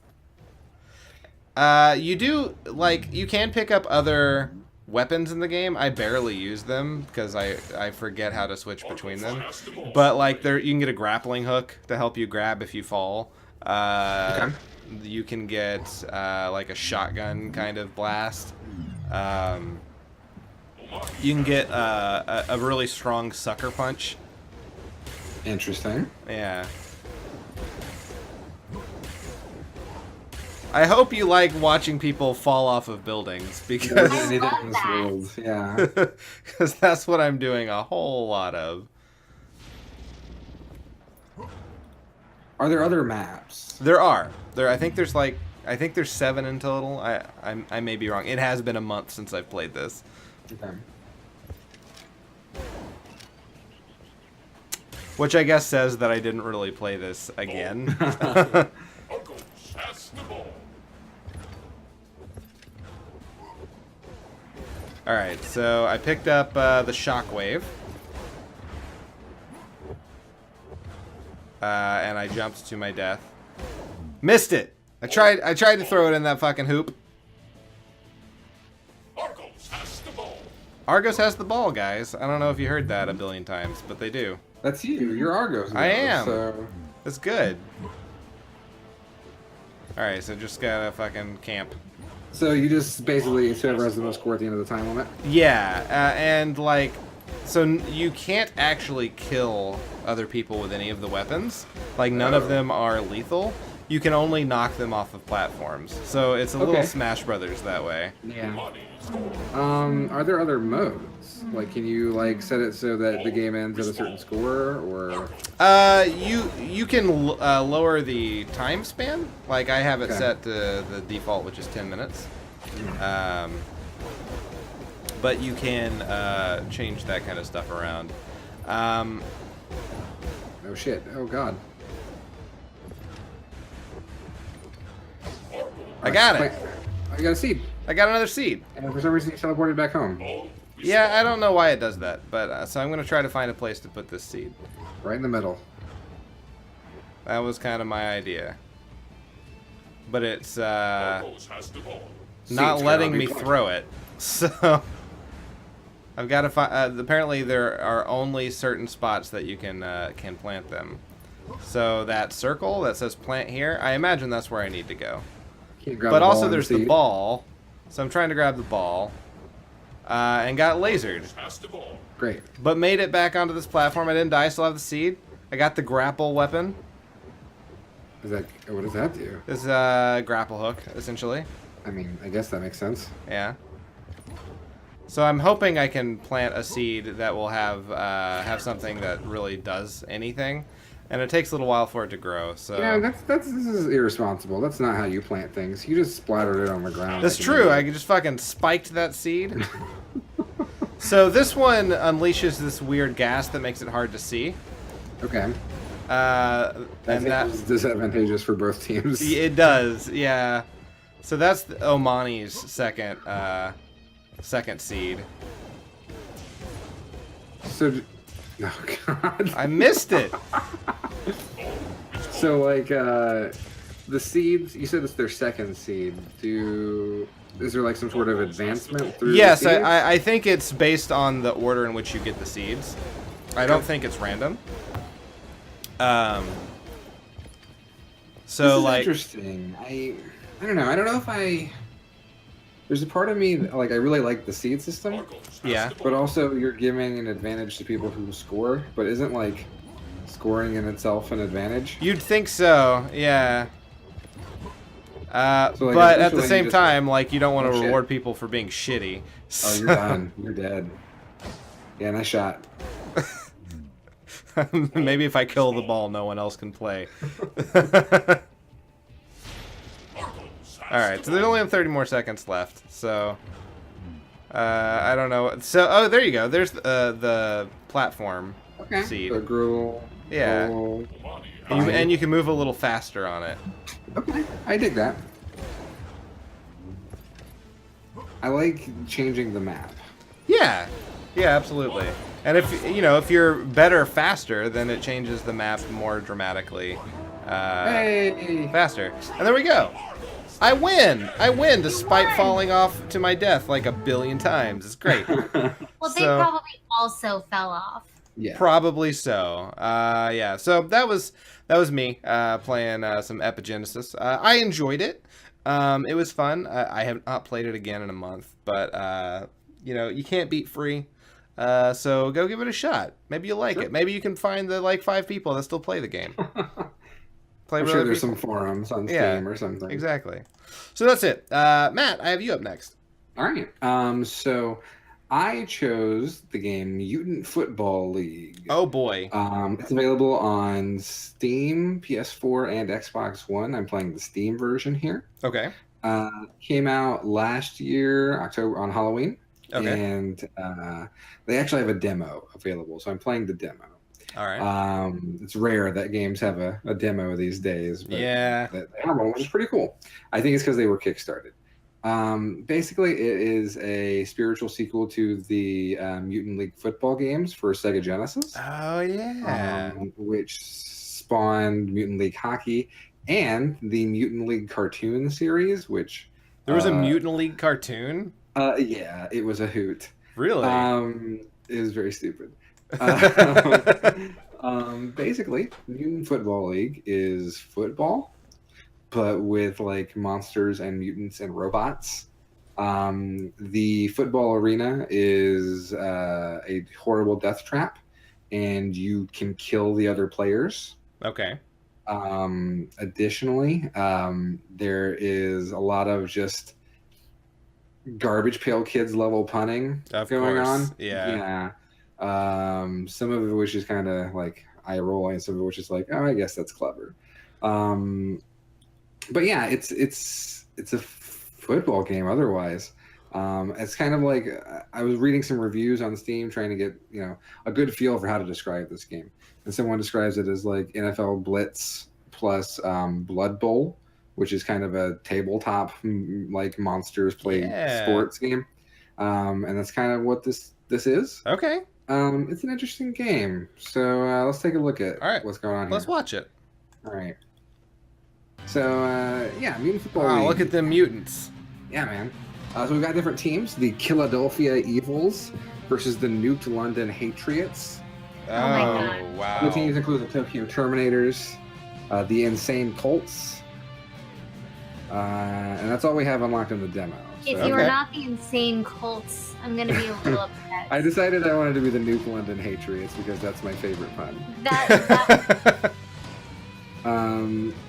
You do, like, you can pick up other weapons in the game. I barely use them because I forget how to switch between them. But, like, you can get a grappling hook to help you grab if you fall. Okay. You can get, like, a shotgun kind of blast. You can get a really strong sucker punch. Interesting. Yeah. I hope you like watching people fall off of buildings because Anything love in this that. world. Yeah. because that's what I'm doing a whole lot of. Are there other maps? There are. I think there's 7 in total. I may be wrong. It has been a month since I've played this. Okay. Which I guess says that I didn't really play this again. Argos has the ball. Alright, so I picked up the shockwave. And I jumped to my death. Missed it! I tried to throw it in that fucking hoop. Argos has the ball. Argos has the ball, guys. I don't know if you heard that a billion times, but they do. That's you. You're Argos. now, I am. So That's good. Alright, so just gotta fucking camp. So you just basically whoever has the most score at the end of the time limit. Yeah, and like, so you can't actually kill other people with any of the weapons. Like, none of them are lethal. you can only knock them off of platforms. So it's a little Okay. Smash Brothers that way. Yeah. Money score. Are there other modes? Like, can you like set it so that the game ends at a certain score, or? You can lower the time span. Like I have it Okay. set to the default, which is 10 minutes. But you can change that kind of stuff around. Oh shit! Oh god! I got it. Wait, I got a seed, I got another seed. and for some reason he teleported back home. Ball. Yeah, I don't know why it does that, but so I'm gonna try to find a place to put this seed. Right in the middle. That was kind of my idea, but it's Argos has the ball. not Seeds letting cannot me be planted. throw it. So I've got to find. Apparently, there are only certain spots that you can plant them. So that circle that says plant here, I imagine that's where I need to go. Can't grab But the ball also and there's the seed. ball, so I'm trying to grab the ball, and got lasered. Has the ball. Great. But made it back onto this platform. I didn't die. I still have the seed. I got the grapple weapon. Is that what does that do? This is grapple hook, essentially. I mean, I guess that makes sense. Yeah. So I'm hoping I can plant a seed that will have something that really does anything, and it takes a little while for it to grow. So Yeah, this is irresponsible. That's not how you plant things. You just splattered it on the ground. that's like true. an I idiot. just fucking spiked that seed. So this one unleashes this weird gas that makes it hard to see. Okay. And that is disadvantageous for both teams. it does, yeah. So that's Omani's second seed. So, oh god. I missed it. So like the seeds, you said it's their second seed. Is there like some sort of advancement through Yes, the seeds? I think it's based on the order in which you get the seeds. I don't think it's random. So This is like interesting. I don't know. I don't know if there's a part of me that, like I really like the seed system, Argos has Yeah. the ball. but also you're giving an advantage to people who score, but isn't like scoring in itself an advantage? you'd think so, yeah. So, like, But at the essentially same you just- time, like you don't want Oh, to shit. reward people for being shitty. Oh, you're done. You're dead. Yeah, nice shot. Maybe if I kill the ball, no one else can play. Argos has Alright, the so there's ball. only 30 more seconds left, so... I don't know. So, oh, there you go. There's the platform Okay. seed. So gruel. Yeah. gruel. Money And has and you can move a little faster on it. Okay, I dig that. I like changing the map. Yeah. Yeah, absolutely. And if you're better faster, then it changes the map more dramatically. Hey! Faster. And there we go. I win! I win despite won! falling off to my death like a billion times. It's great. Well, they So- probably also fell off. Yeah. Probably so. Yeah. So that was me playing some Epigenesis. I enjoyed it. It was fun. I have not played it again in a month, but you can't beat free. So go give it a shot. Maybe you'll like Sure. it. Maybe you can find the 5 people that still play the game. Play I'm with sure other there's people. some forums on Steam Yeah, or something. Exactly. So that's it. Matt, I have you up next. All right. So I chose the game Mutant Football League. Oh boy. It's available on Steam, PS4, and Xbox One. I'm playing the Steam version here. Okay. Came out last year, October, on Halloween. Okay. And they actually have a demo available, so I'm playing the demo. All right. It's rare that games have a demo these days, but Yeah. they have one, which is pretty cool. I think it's because they were kickstarted. Basically, it is a spiritual sequel to the Mutant League football games for Sega Genesis, Oh yeah. which spawned Mutant League hockey and the Mutant League cartoon series, which There was a Mutant League cartoon. yeah, it was a hoot. Really? It was very stupid. Basically, Mutant Football League is football, but with like monsters and mutants and robots. The football arena is a horrible death trap, and you can kill the other players. Okay. Additionally, there is a lot of just garbage pail kids level punning going on. Yeah. Some of it which is kind of like eye rolling, some of it which is like, oh, I guess that's clever. But yeah, it's a football game otherwise. It's kind of like I was reading some reviews on Steam trying to get a good feel for how to describe this game, and someone describes it as like NFL Blitz plus Blood Bowl, which is kind of a tabletop like monsters play sports game, and that's kind of what this is. Okay. It's an interesting game, so let's take a look at what's going on here. Let's watch it. All right. So yeah, Mutant Football League. Wow, look at them mutants. Yeah, man. So we've got different teams: the Philadelphia Evils versus the Nuked London Hatriots. Oh, my God. Wow. The teams include the Tokyo Terminators, the Insane Colts, and that's all we have unlocked in the demo. So. If you are not the Insane Colts, I'm going to be a little upset. I decided I wanted to be the Nuked London Hatriots because that's my favorite pun.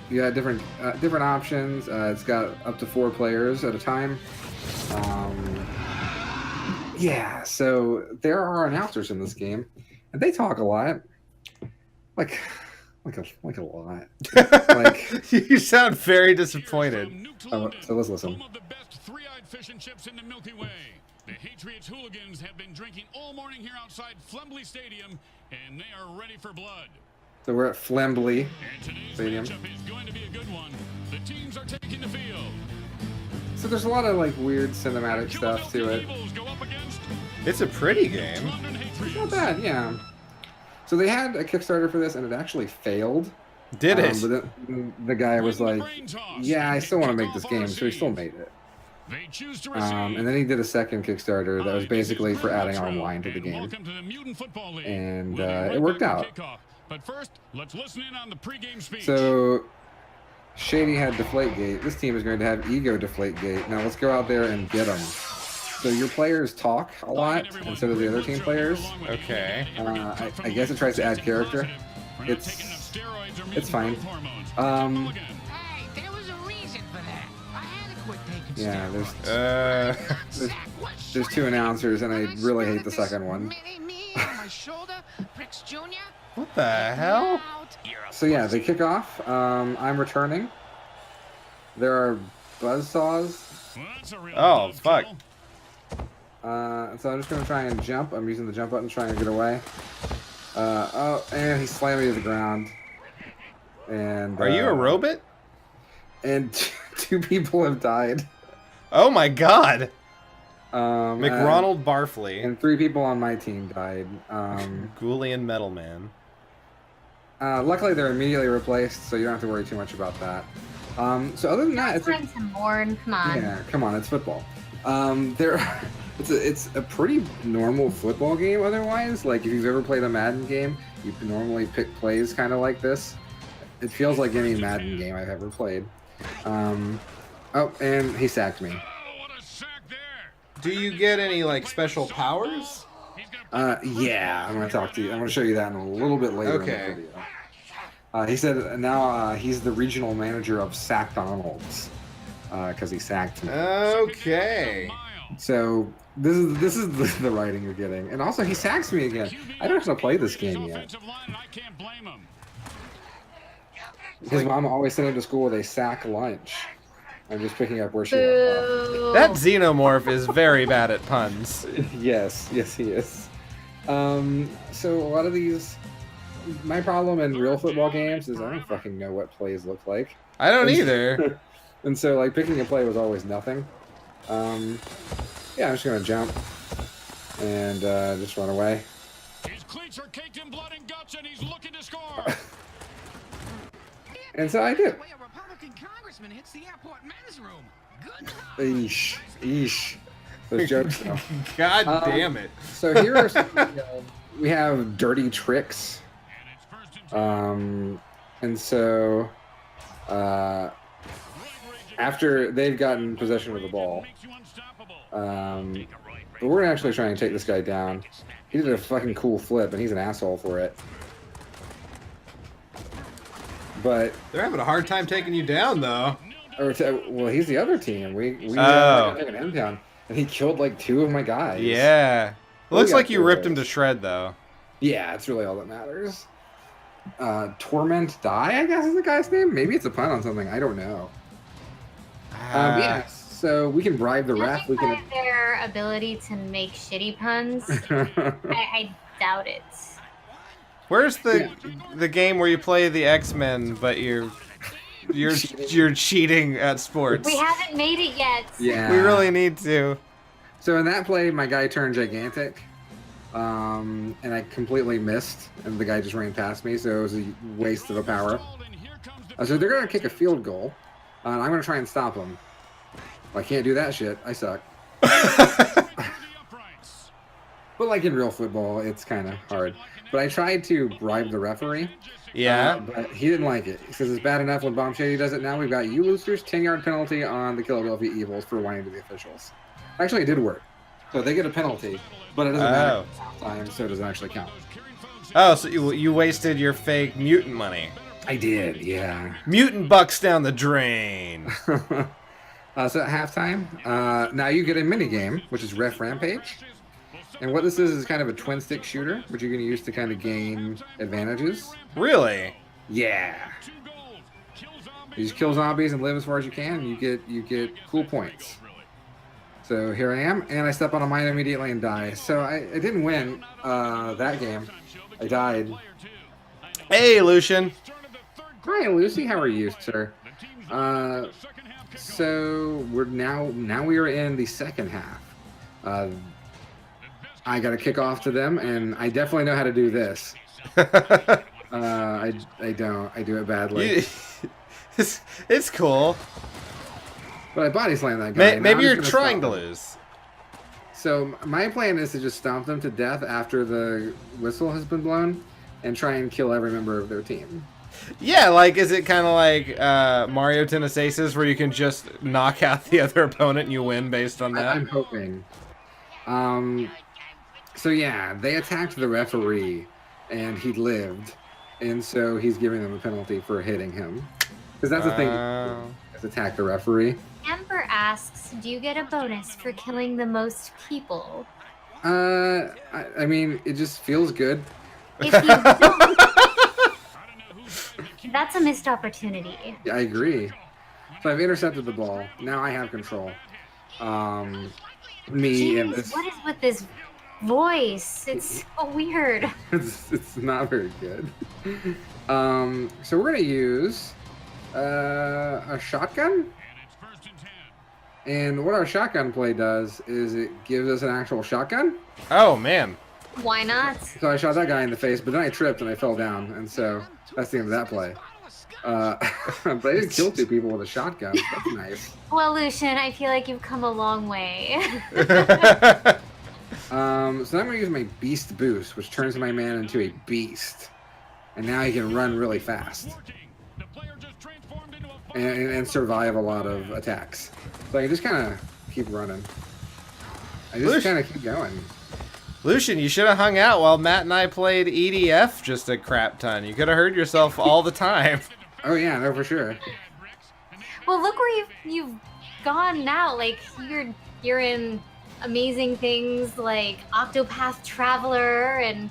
You got different options. It's got up to 4 players at a time. Yeah, so there are announcers in this game, and they talk a lot, like a lot. Like you sound very disappointed. So let's listen. Home of the best three-eyed fish and chips in the Milky Way. The Hatriots hooligans have been drinking all morning here outside Flembley Stadium, and they are ready for blood. So we're at Flembley Stadium. Matchup is going to be a good one. The teams are taking the field. So there's a lot of like weird cinematic stuff to it. It's a pretty game. It's not bad, yeah. So they had a Kickstarter for this, and it actually failed. Did it? But then the guy was like, "Yeah, I still want to make this game," so he still made it. And then he did a second Kickstarter that was basically for adding online to the game, and it worked out. But first, let's listen in on the pregame speech. So Shady had Deflategate. This team is going to have Ego Deflategate. Now let's go out there and get them. So your players talk a lot instead of the other team players. Okay. I guess it tries to add character. It's fine. Yeah, there's 2 announcers, and I really hate the second one. What the hell? So yeah, they kick off. I'm returning. There are buzzsaws. Oh, fuck. So I'm just going to try and jump. I'm using the jump button, trying to get away. Oh, and he slammed me to the ground. And are you a robot? And 2 people have died. Oh my God. McRonald Barfley. And 3 people on my team died. Ghoulian Metal Man. Luckily, they're immediately replaced, so you don't have to worry too much about that. So other than that, it's find some more. Come on. Yeah, come on, it's football. It's a pretty normal football game. Otherwise, like if you've ever played a Madden game, you can normally pick plays kind of like this. It feels like any Madden game I've ever played. Oh, and he sacked me. Do you get any like special powers? Yeah, I'm gonna talk to you. I'm gonna show you that in a little bit later in the video. He said now he's the regional manager of Sack Donalds because he sacked me. Okay. So this is the writing you're getting, and also he sacks me again. I don't have to play this game yet. His mom always sent him to school with a sack lunch. I'm just picking up where she left off. That xenomorph is very bad at puns. Yes, he is. So a lot of these, my problem in real football games is I don't fucking know what plays look like. I don't either. And so like picking a play was always nothing. Yeah, I'm just gonna jump and just run away. His cleats are caked in blood and guts, and he's looking to score. And so I did. A Republican congressman hits the airport men's room. Good Eesh. Those jokes though. God damn it. So here are some, we have dirty tricks. And so after they've gotten possession of the ball, but we're gonna actually try and take this guy down. He did a fucking cool flip, and he's an asshole for it. But They're having a hard time taking you down, though. well, he's the other team. We Oh. taking him down, and he killed like 2 of my guys. Yeah. We Looks got like you ripped him those. to shred, though. Yeah, it's really all that matters. Torment Die, I guess is the guy's name. Maybe it's a pun on something. I don't know. Yeah, so we can bribe the ref. We Judging can. by their ability to make shitty puns, I doubt it. Where's the game where you play the X-Men, but you're cheating at sports? We haven't made it yet. Yeah. We really need to. So in that play, my guy turned gigantic, and I completely missed, and the guy just ran past me, so it was a waste of a power. So they're gonna kick a field goal, and I'm gonna try and stop them. Well, I can't do that shit. I suck. But like in real football, it's kind of hard. But I tried to bribe the referee. Yeah. But he didn't like it. He says it's bad enough when Bomb Shady does it. Now we've got you losers, 10-yard penalty on the Philadelphia Evils for whining to the officials. Actually, it did work. So they get a penalty, but it doesn't matter time, so it doesn't actually count. Oh, so you wasted your fake mutant money. I did, yeah. Mutant bucks down the drain. So at halftime, now you get a mini game, which is Ref Rampage. And what this is kind of a twin-stick shooter, which you're going to use to kind of gain advantages. Really? Yeah. You just kill zombies and live as far as you can, and you get cool points. So here I am, and I step on a mine immediately and die. So I didn't win that game. I died. Hey, Lucian. Hi, Lucy. How are you, sir? So now we are in the second half. I got to kick off to them, and I definitely know how to do this. I don't. I do it badly. It's cool. But I body slam that guy. Maybe you're trying to lose. So my plan is to just stomp them to death after the whistle has been blown, and try and kill every member of their team. Yeah, like, is it kind of like Mario Tennis Aces, where you can just knock out the other opponent and you win based on that? I'm hoping. So yeah, they attacked the referee, and he lived, and so he's giving them a penalty for hitting him. Because that's the thing, is attack the referee. Amber asks, do you get a bonus for killing the most people? I mean, it just feels good. If you don't, that's a missed opportunity. Yeah, I agree. So I've intercepted the ball. Now I have control. Me and Jeez, this. what is with this voice? It's so weird. It's not very good. So we're gonna use a shotgun. And what our shotgun play does is it gives us an actual shotgun. Oh, man. Why not? So I shot that guy in the face, but then I tripped and I fell down, and so that's the end of that play. But I did kill 2 people with a shotgun. That's nice. Well, Lucian, I feel like you've come a long way. So I'm gonna use my Beast Boost, which turns my man into a beast, and now he can run really fast and survive a lot of attacks. So I can just kind of keep running. I just kind of keep going. Lucian, you should have hung out while Matt and I played EDF just a crap ton. You could have hurt yourself all the time. Oh yeah, no, for sure. Well, look where you've gone now. Like you're in amazing things like Octopath Traveler and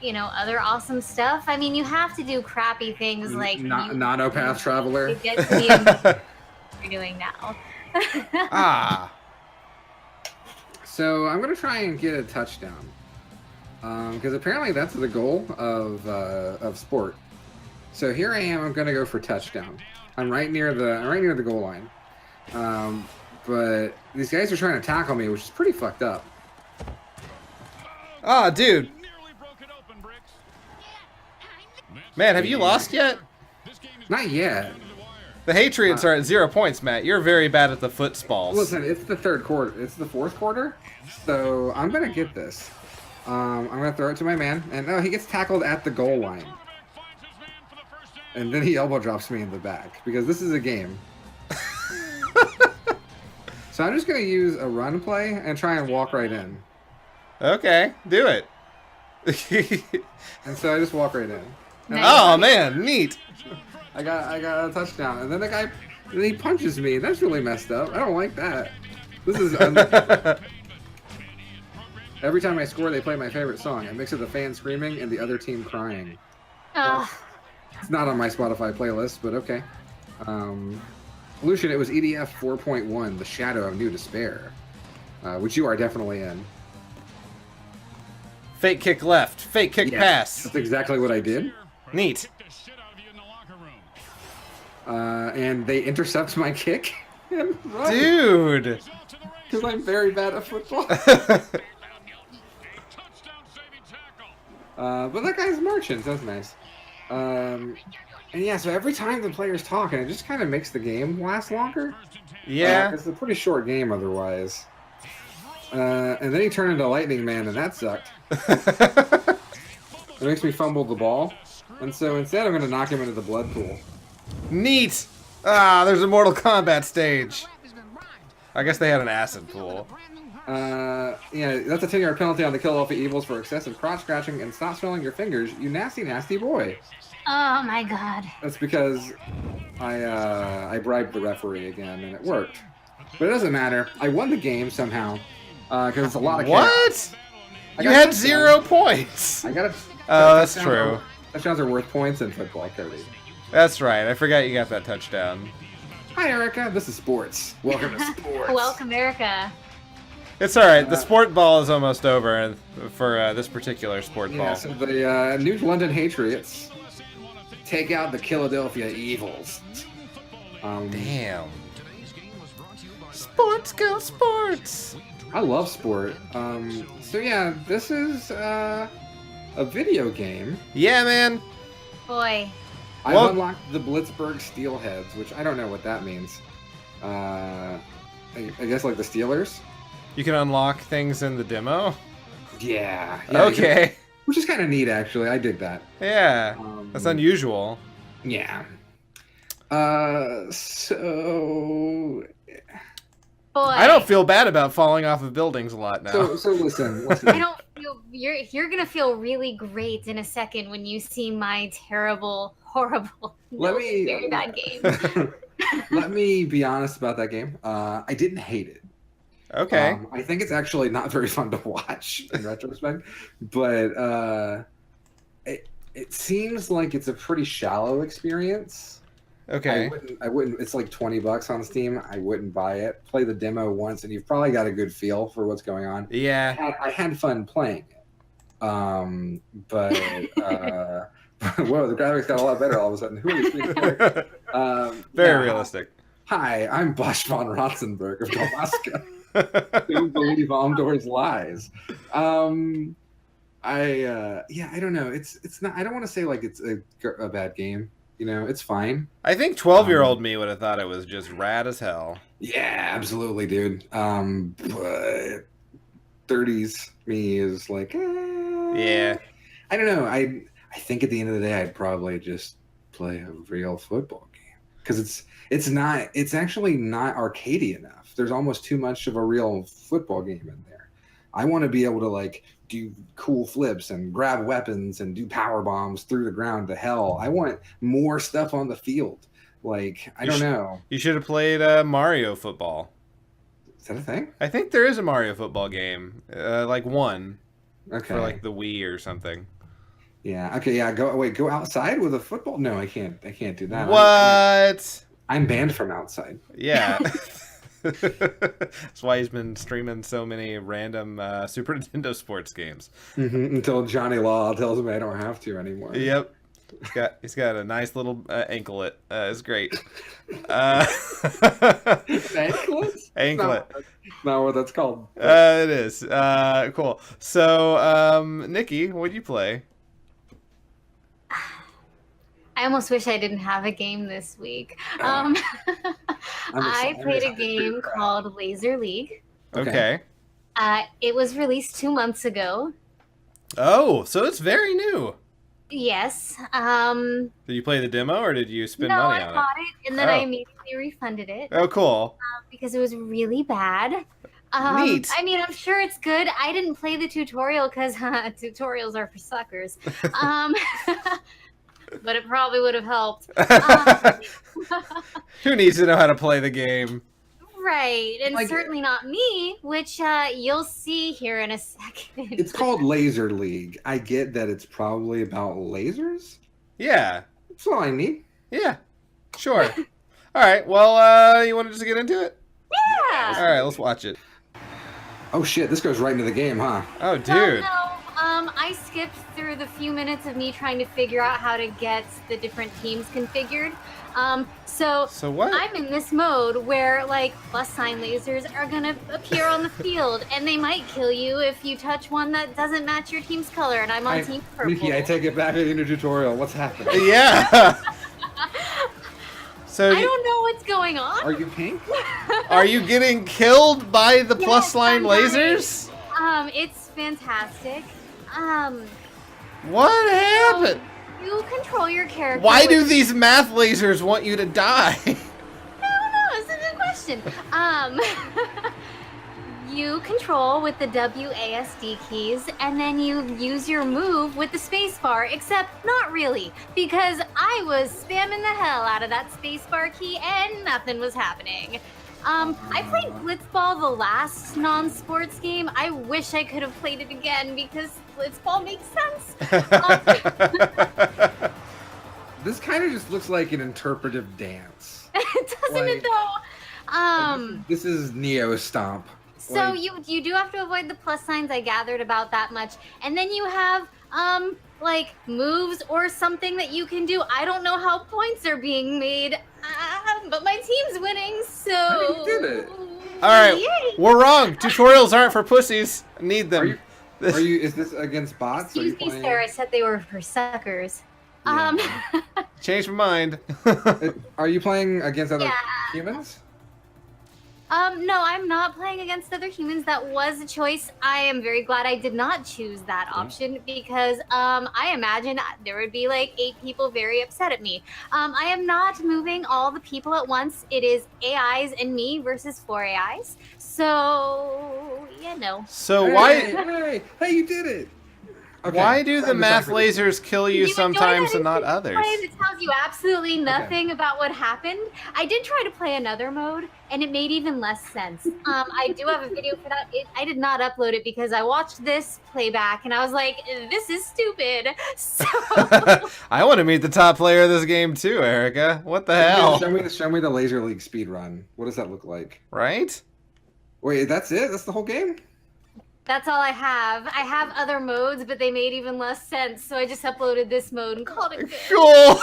you know, other awesome stuff. I mean, you have to do crappy things like Nanopath Traveler. You get to the you're doing now. Ah. So I'm gonna try and get a touchdown, because apparently that's the goal of sport. So here I am. I'm gonna go for touchdown. I'm right near the goal line, but these guys are trying to tackle me, which is pretty fucked up. Oh, dude. Man, have you lost yet? Not yet. The Hatriots are at 0 points, Matt. You're very bad at the footballs. Listen, it's the third quarter. It's the fourth quarter, so I'm gonna get this. I'm gonna throw it to my man, and no, he gets tackled at the goal line, and then he elbow drops me in the back because this is a game. So I'm just gonna use a run play and try and walk right in. Okay, do it. And so I just walk right in. Nice. Oh man, neat. I got a touchdown, and then he punches me. That's really messed up. I don't like that. This is every time I score, they play my favorite song. A mix of the fans screaming and the other team crying. Ugh. It's not on my Spotify playlist, but okay. Lucian, it was EDF 4.1, The Shadow of New Despair, which you are definitely in. Fake kick left, fake kick Yes, pass. that's exactly what I did. Neat. And they intercept my kick and run. Dude. Because I'm very bad at football. But that guy's marching, so that's nice. And yeah, so every time the player's talking, it just kind of makes the game last longer. Yeah. It's a pretty short game otherwise. And then he turned into Lightning Man, and that sucked. It makes me fumble the ball. And so instead, I'm going to knock him into the blood pool. Neat. Ah, there's a Mortal Kombat stage. I guess they had an acid pool. Yeah, that's a 10-yard penalty on the Kill Alpha Evils for excessive crotch scratching and stop swelling your fingers, you nasty, nasty boy. Oh my god. That's because I bribed the referee again, and it worked. But it doesn't matter. I won the game somehow, because it's a lot of chaos. What? I You got had a 0 points. I got a. Oh, that's touchdowns true. are- Touchdowns are worth points in football, Cody. That's right. I forgot you got that touchdown. Hi, Erica. This is sports. Welcome to sports. Welcome, Erica. It's all right. The sport ball is almost over for this particular sport Yeah, ball. so the New London Patriots take out the Philadelphia Evils. Damn. Sports go sports. I love sport. So yeah, this is a video game. Yeah, man. Boy. I've Well- unlocked the Blitzburg Steelheads, which I don't know what that means. I guess like the Steelers. You can unlock things in the demo. Yeah. Okay. Which is kind of neat, actually. I dig that. Yeah. That's unusual. Yeah. So Boy. I don't feel bad about falling off of buildings a lot now. so listen. I don't feel you're gonna feel really great in a second when you see my terrible, horrible, very bad game. Let me be honest about that game. I didn't hate it. Okay. I think it's actually not very fun to watch in retrospect, but it seems like it's a pretty shallow experience. Okay. I wouldn't. It's like $20 on Steam. I wouldn't buy it. Play the demo once, and you've probably got a good feel for what's going on. Yeah. I had fun playing it. But whoa, the graphics got a lot better all of a sudden. Who are these three characters? Very yeah. realistic. Hi, I'm Bosch von Rotzenberg of Alaska. Don't believe Omdor's lies. I don't know. It's not. I don't want to say like it's a bad game. You know, it's fine. I think 12-year-old me would have thought it was just rad as hell. Yeah, absolutely, dude. But 30s me is like, Yeah. I don't know. I think at the end of the day, I'd probably just play a real football game because it's actually not arcadey enough. There's almost too much of a real football game in there. I want to be able to like do cool flips and grab weapons and do power bombs through the ground to hell. I want more stuff on the field. Like, I don't know. You should have played Mario Football. Is that a thing? I think there is a Mario Football game, like one Okay. for like the Wii or something. Yeah. Okay. Yeah. Go outside with a football? No, I can't. I can't do that. What? I'm banned from outside. Yeah. That's why he's been streaming so many random Super Nintendo sports games. Until Johnny Law tells me I don't have to anymore. Yep. He's got a nice little anklet. It's great. Anklet? Anklet. Not what that's called. It is. Cool. So, Nikki, what'd you play? I almost wish I didn't have a game this week. I played a game called Laser League. Okay. It was released 2 months ago. Oh, so it's very new. Yes. Did you play the demo or did you spend No, money I on bought it and then I Oh. immediately refunded it it? Oh, cool. because it was really bad. Neat. I mean, I'm sure it's good. I didn't play the tutorial because tutorials are for suckers. but it probably would have helped. Who needs to know how to play the game? Right, and Like- certainly not me, which you'll see here in a second. It's called Laser League. I get that it's probably about lasers. Yeah. That's all I need. Yeah. Sure. All right. Well, you want to just get into it? Yeah. All right. Let's watch it. Oh shit, this goes right into the game, huh? Oh, dude. Well, no, I skipped through the few minutes of me trying to figure out how to get the different teams configured. So what? I'm in this mode where like plus sign lasers are gonna appear on the field, and they might kill you if you touch one that doesn't match your team's color. And I'm on team purple. Nikki, I take it back in the tutorial. What's happening? Yeah. So I don't know what's going on. Are you pink? are you getting killed by the plus Yes, line I'm dying. lasers? It's fantastic. What happened? You control your character. Why do with- these math lasers want you to die? No, it's a good question. You control with the WASD keys, and then you use your move with the spacebar, except not really, because I was spamming the hell out of that spacebar key and nothing was happening. I played Blitzball, the last non-sports game. I wish I could have played it again because Blitzball makes sense. This kind of just looks like an interpretive dance. Doesn't it though? This is Neo Stomp. So Like- you do have to avoid the plus signs. I gathered about that much, and then you have like moves or something that you can do. I don't know how points are being made, but my team's winning. So I did it. All right, Yay. we're wrong. Tutorials aren't for pussies. I need them. Are you? Is this against bots? Are you Excuse me, playing? sir. I said they were for suckers. Yeah. Changed my mind. Are you playing against other Yeah. humans? No, I'm not playing against other humans. That was a choice. I am very glad I did not choose that option because I imagine there would be like 8 people very upset at me. I am not moving all the people at once. It is AIs and me versus 4 AIs. So, you know. So Hey, why hey, you did it. Okay, why do the time to math sacrifice. lasers kill you enjoy sometimes that and not it's others? It tells you absolutely nothing about what happened. I did try to play another mode, and it made even less sense. I do have a video for that. I did not upload it because I watched this playback, and I was like, this is stupid. So I want to meet the top player of this game too, Erica. What the hell? Show me the Laser League speed run. What does that look like? Right? Wait, that's it? That's the whole game? that's all I have. I have other modes, but they made even less sense, so I just uploaded this mode and called it good. Cool.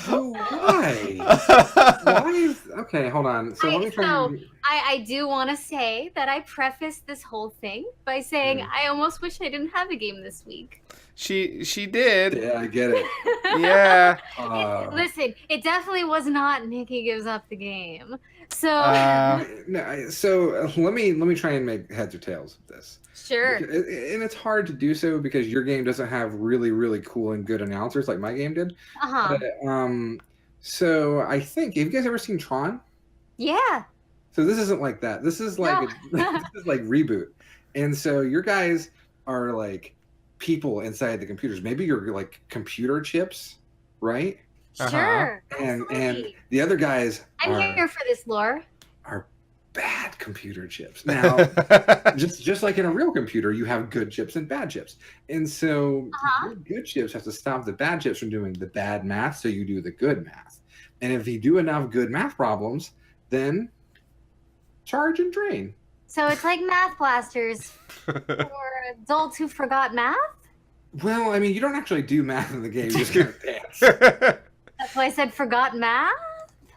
Oh, why? Why is... Okay, hold on. So let me try so- and... I do want to say that I prefaced this whole thing by saying I almost wish I didn't have a game this week. She did. Yeah, I get it. Yeah. Listen, it definitely was not Nikki gives up the game. So No, so let me try and make heads or tails of this. sure. And it's hard to do so because your game doesn't have really cool and good announcers like my game did. Uh-huh. But, so I think, have you guys ever seen Tron? Yeah. So this isn't like that. This is like this is like Reboot. And so your guys are like people inside the computers. Maybe you're like computer chips, right? Sure. And absolutely. the other guys I'm are here for this lore. bad computer chips. Now, just like in a real computer, you have good chips and bad chips. And so your good chips have to stop the bad chips from doing the bad math, so you do the good math. And if you do enough good math problems, then charge and drain. So it's like Math Blasters for adults who forgot math? Well, I mean, you don't actually do math in the game. You just kind of dance. That's why I said forgot math?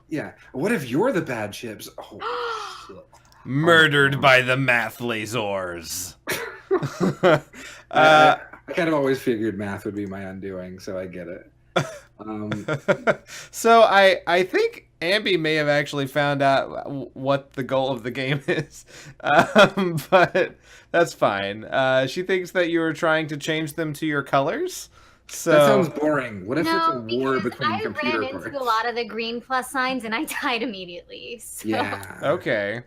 Yeah. What if you're the bad chips? Oh, shit. Murdered by the math lasers. I kind of always figured math would be my undoing, so I get it. So I think Ambi may have actually found out what the goal of the game is, but that's fine. She thinks that you were trying to change them to your colors. So That sounds boring. What if No, it's a war because between I computer ran parts? into a lot of the green plus signs and I died immediately. So. Yeah. okay.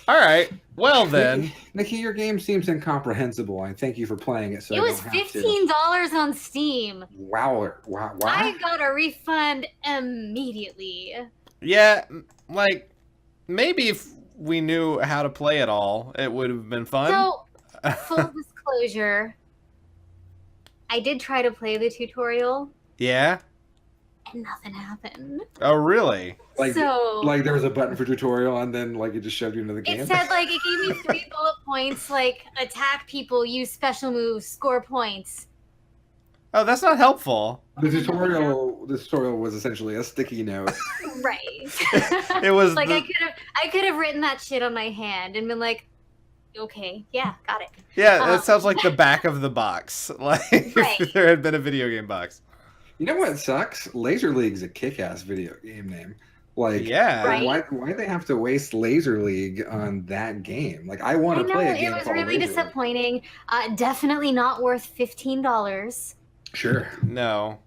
All right. Well then. Nikki, your game seems incomprehensible. I thank you for playing it. So It I was don't have to. $15 on Steam. Wow. I got a refund immediately. Yeah, like maybe if we knew how to play it all, it would have been fun. So, full disclosure, I did try to play the tutorial, Yeah. and nothing happened. Oh, really? Like there was a button for tutorial, and then like it just shoved you into the game. It said like it gave me 3 bullet points, like attack people, use special moves, score points. Oh, that's not helpful. The tutorial was essentially a sticky note. Right. It was like I could have written that shit on my hand and been like, okay, yeah, got it. Yeah, that sounds like the back of the box. Like Right. if there had been a video game box. You know what sucks? Laser League's a kick-ass video game name. Like, Yeah. Right. why they have to waste Laser League on that game? Like, I want to play a game it was called really Laser League. disappointing. Definitely not worth $15. Sure. No.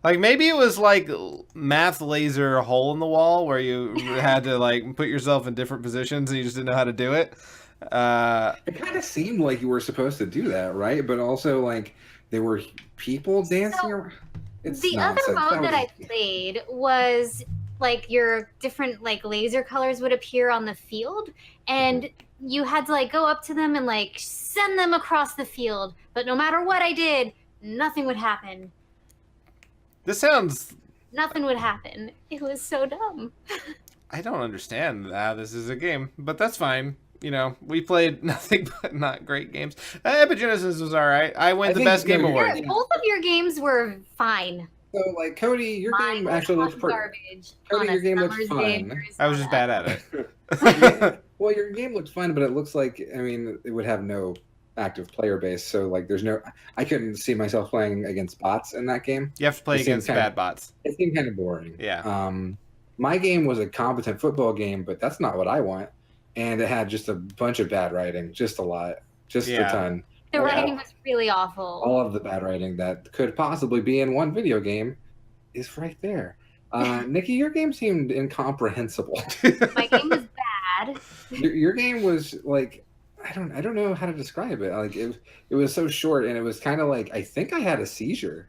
Like maybe it was like math laser hole in the wall where you had to like put yourself in different positions and you just didn't know how to do it. It kind of seemed like you were supposed to do that, right? But also, like, there were people dancing around. It's The nonsense. other mode that I was- played was like your different like laser colors would appear on the field, and you had to like go up to them and like send them across the field. But no matter what I did, nothing would happen. This sounds. Nothing would happen. It was so dumb. I don't understand how this is a game, but that's fine. You know, we played nothing but not great games. Epigenesis was all right. I win I the think- best game no, award. Yeah. Both of your games were fine. So, like, Cody, your Mine game was actually looks hot pretty. garbage. Cody, on a your game looks summer's day in fun. I was just bad Arizona. at it. Well, your game looks fun, but it looks like, I mean, it would have no active player base. So, like, there's no. I couldn't see myself playing against bots in that game. You have to play It seems against kinda- bad bots. It seemed kind of boring. Yeah. My game was a competent football game, but that's not what I want. And it had just a bunch of bad writing, just a lot, just Yeah. a ton. The writing was really awful. All of the bad writing that could possibly be in one video game is right there. Nikki, your game seemed incomprehensible. My game was bad. Your game was like, I don't know how to describe it. Like it was so short, and it was kind of like, I think I had a seizure.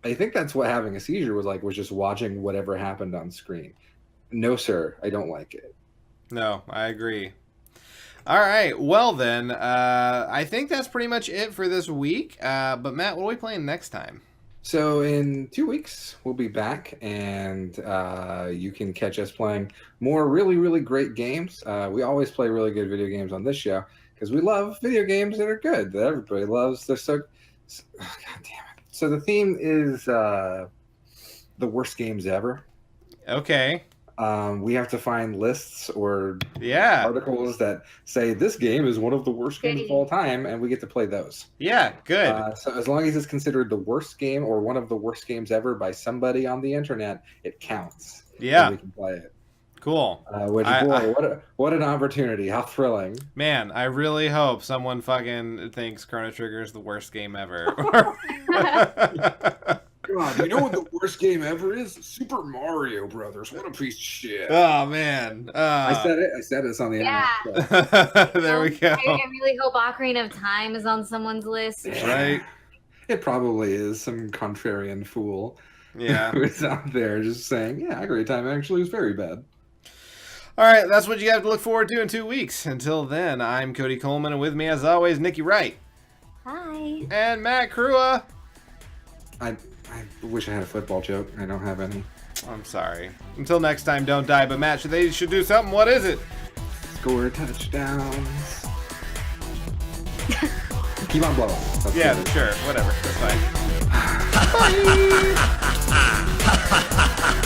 I think that's what having a seizure was like, was just watching whatever happened on screen. No, sir, I don't like it. No, I agree. All right. Well, then, I think that's pretty much it for this week. But, Matt, what are we playing next time? So in 2 weeks, we'll be back, and you can catch us playing more really, really great games. We always play really good video games on this show because we love video games that are good, that everybody loves. They're so God damn it. So the theme is the worst games ever. Okay. We have to find lists or Yeah. articles that say this game is one of the worst games of all time, and we get to play those. Yeah. Good. So as long as it's considered the worst game or one of the worst games ever by somebody on the internet, it counts. Yeah. And we can play it. Cool. Which, what an opportunity. How thrilling. Man, I really hope someone fucking thinks Chrono Trigger is the worst game ever. God, you know what the worst game ever is? Super Mario Brothers. What a piece of shit. Oh, man. I said it. I said it's on the Yeah. internet. So. There we go. I really hope Ocarina of Time is on someone's list. Right. It probably is some contrarian fool Yeah. who's out there just saying, yeah, Ocarina of Time actually is very bad. All right, that's what you have to look forward to in 2 weeks. Until then, I'm Cody Coleman, and with me, as always, Nikki Wright Hi. and Matt Crua. I wish I had a football joke. I don't have any. I'm sorry. Until next time, don't die. But Matt, they should do something. What is it? Score touchdowns. Keep on blowing. That's Yeah, good. sure. Whatever. That's fine. Bye.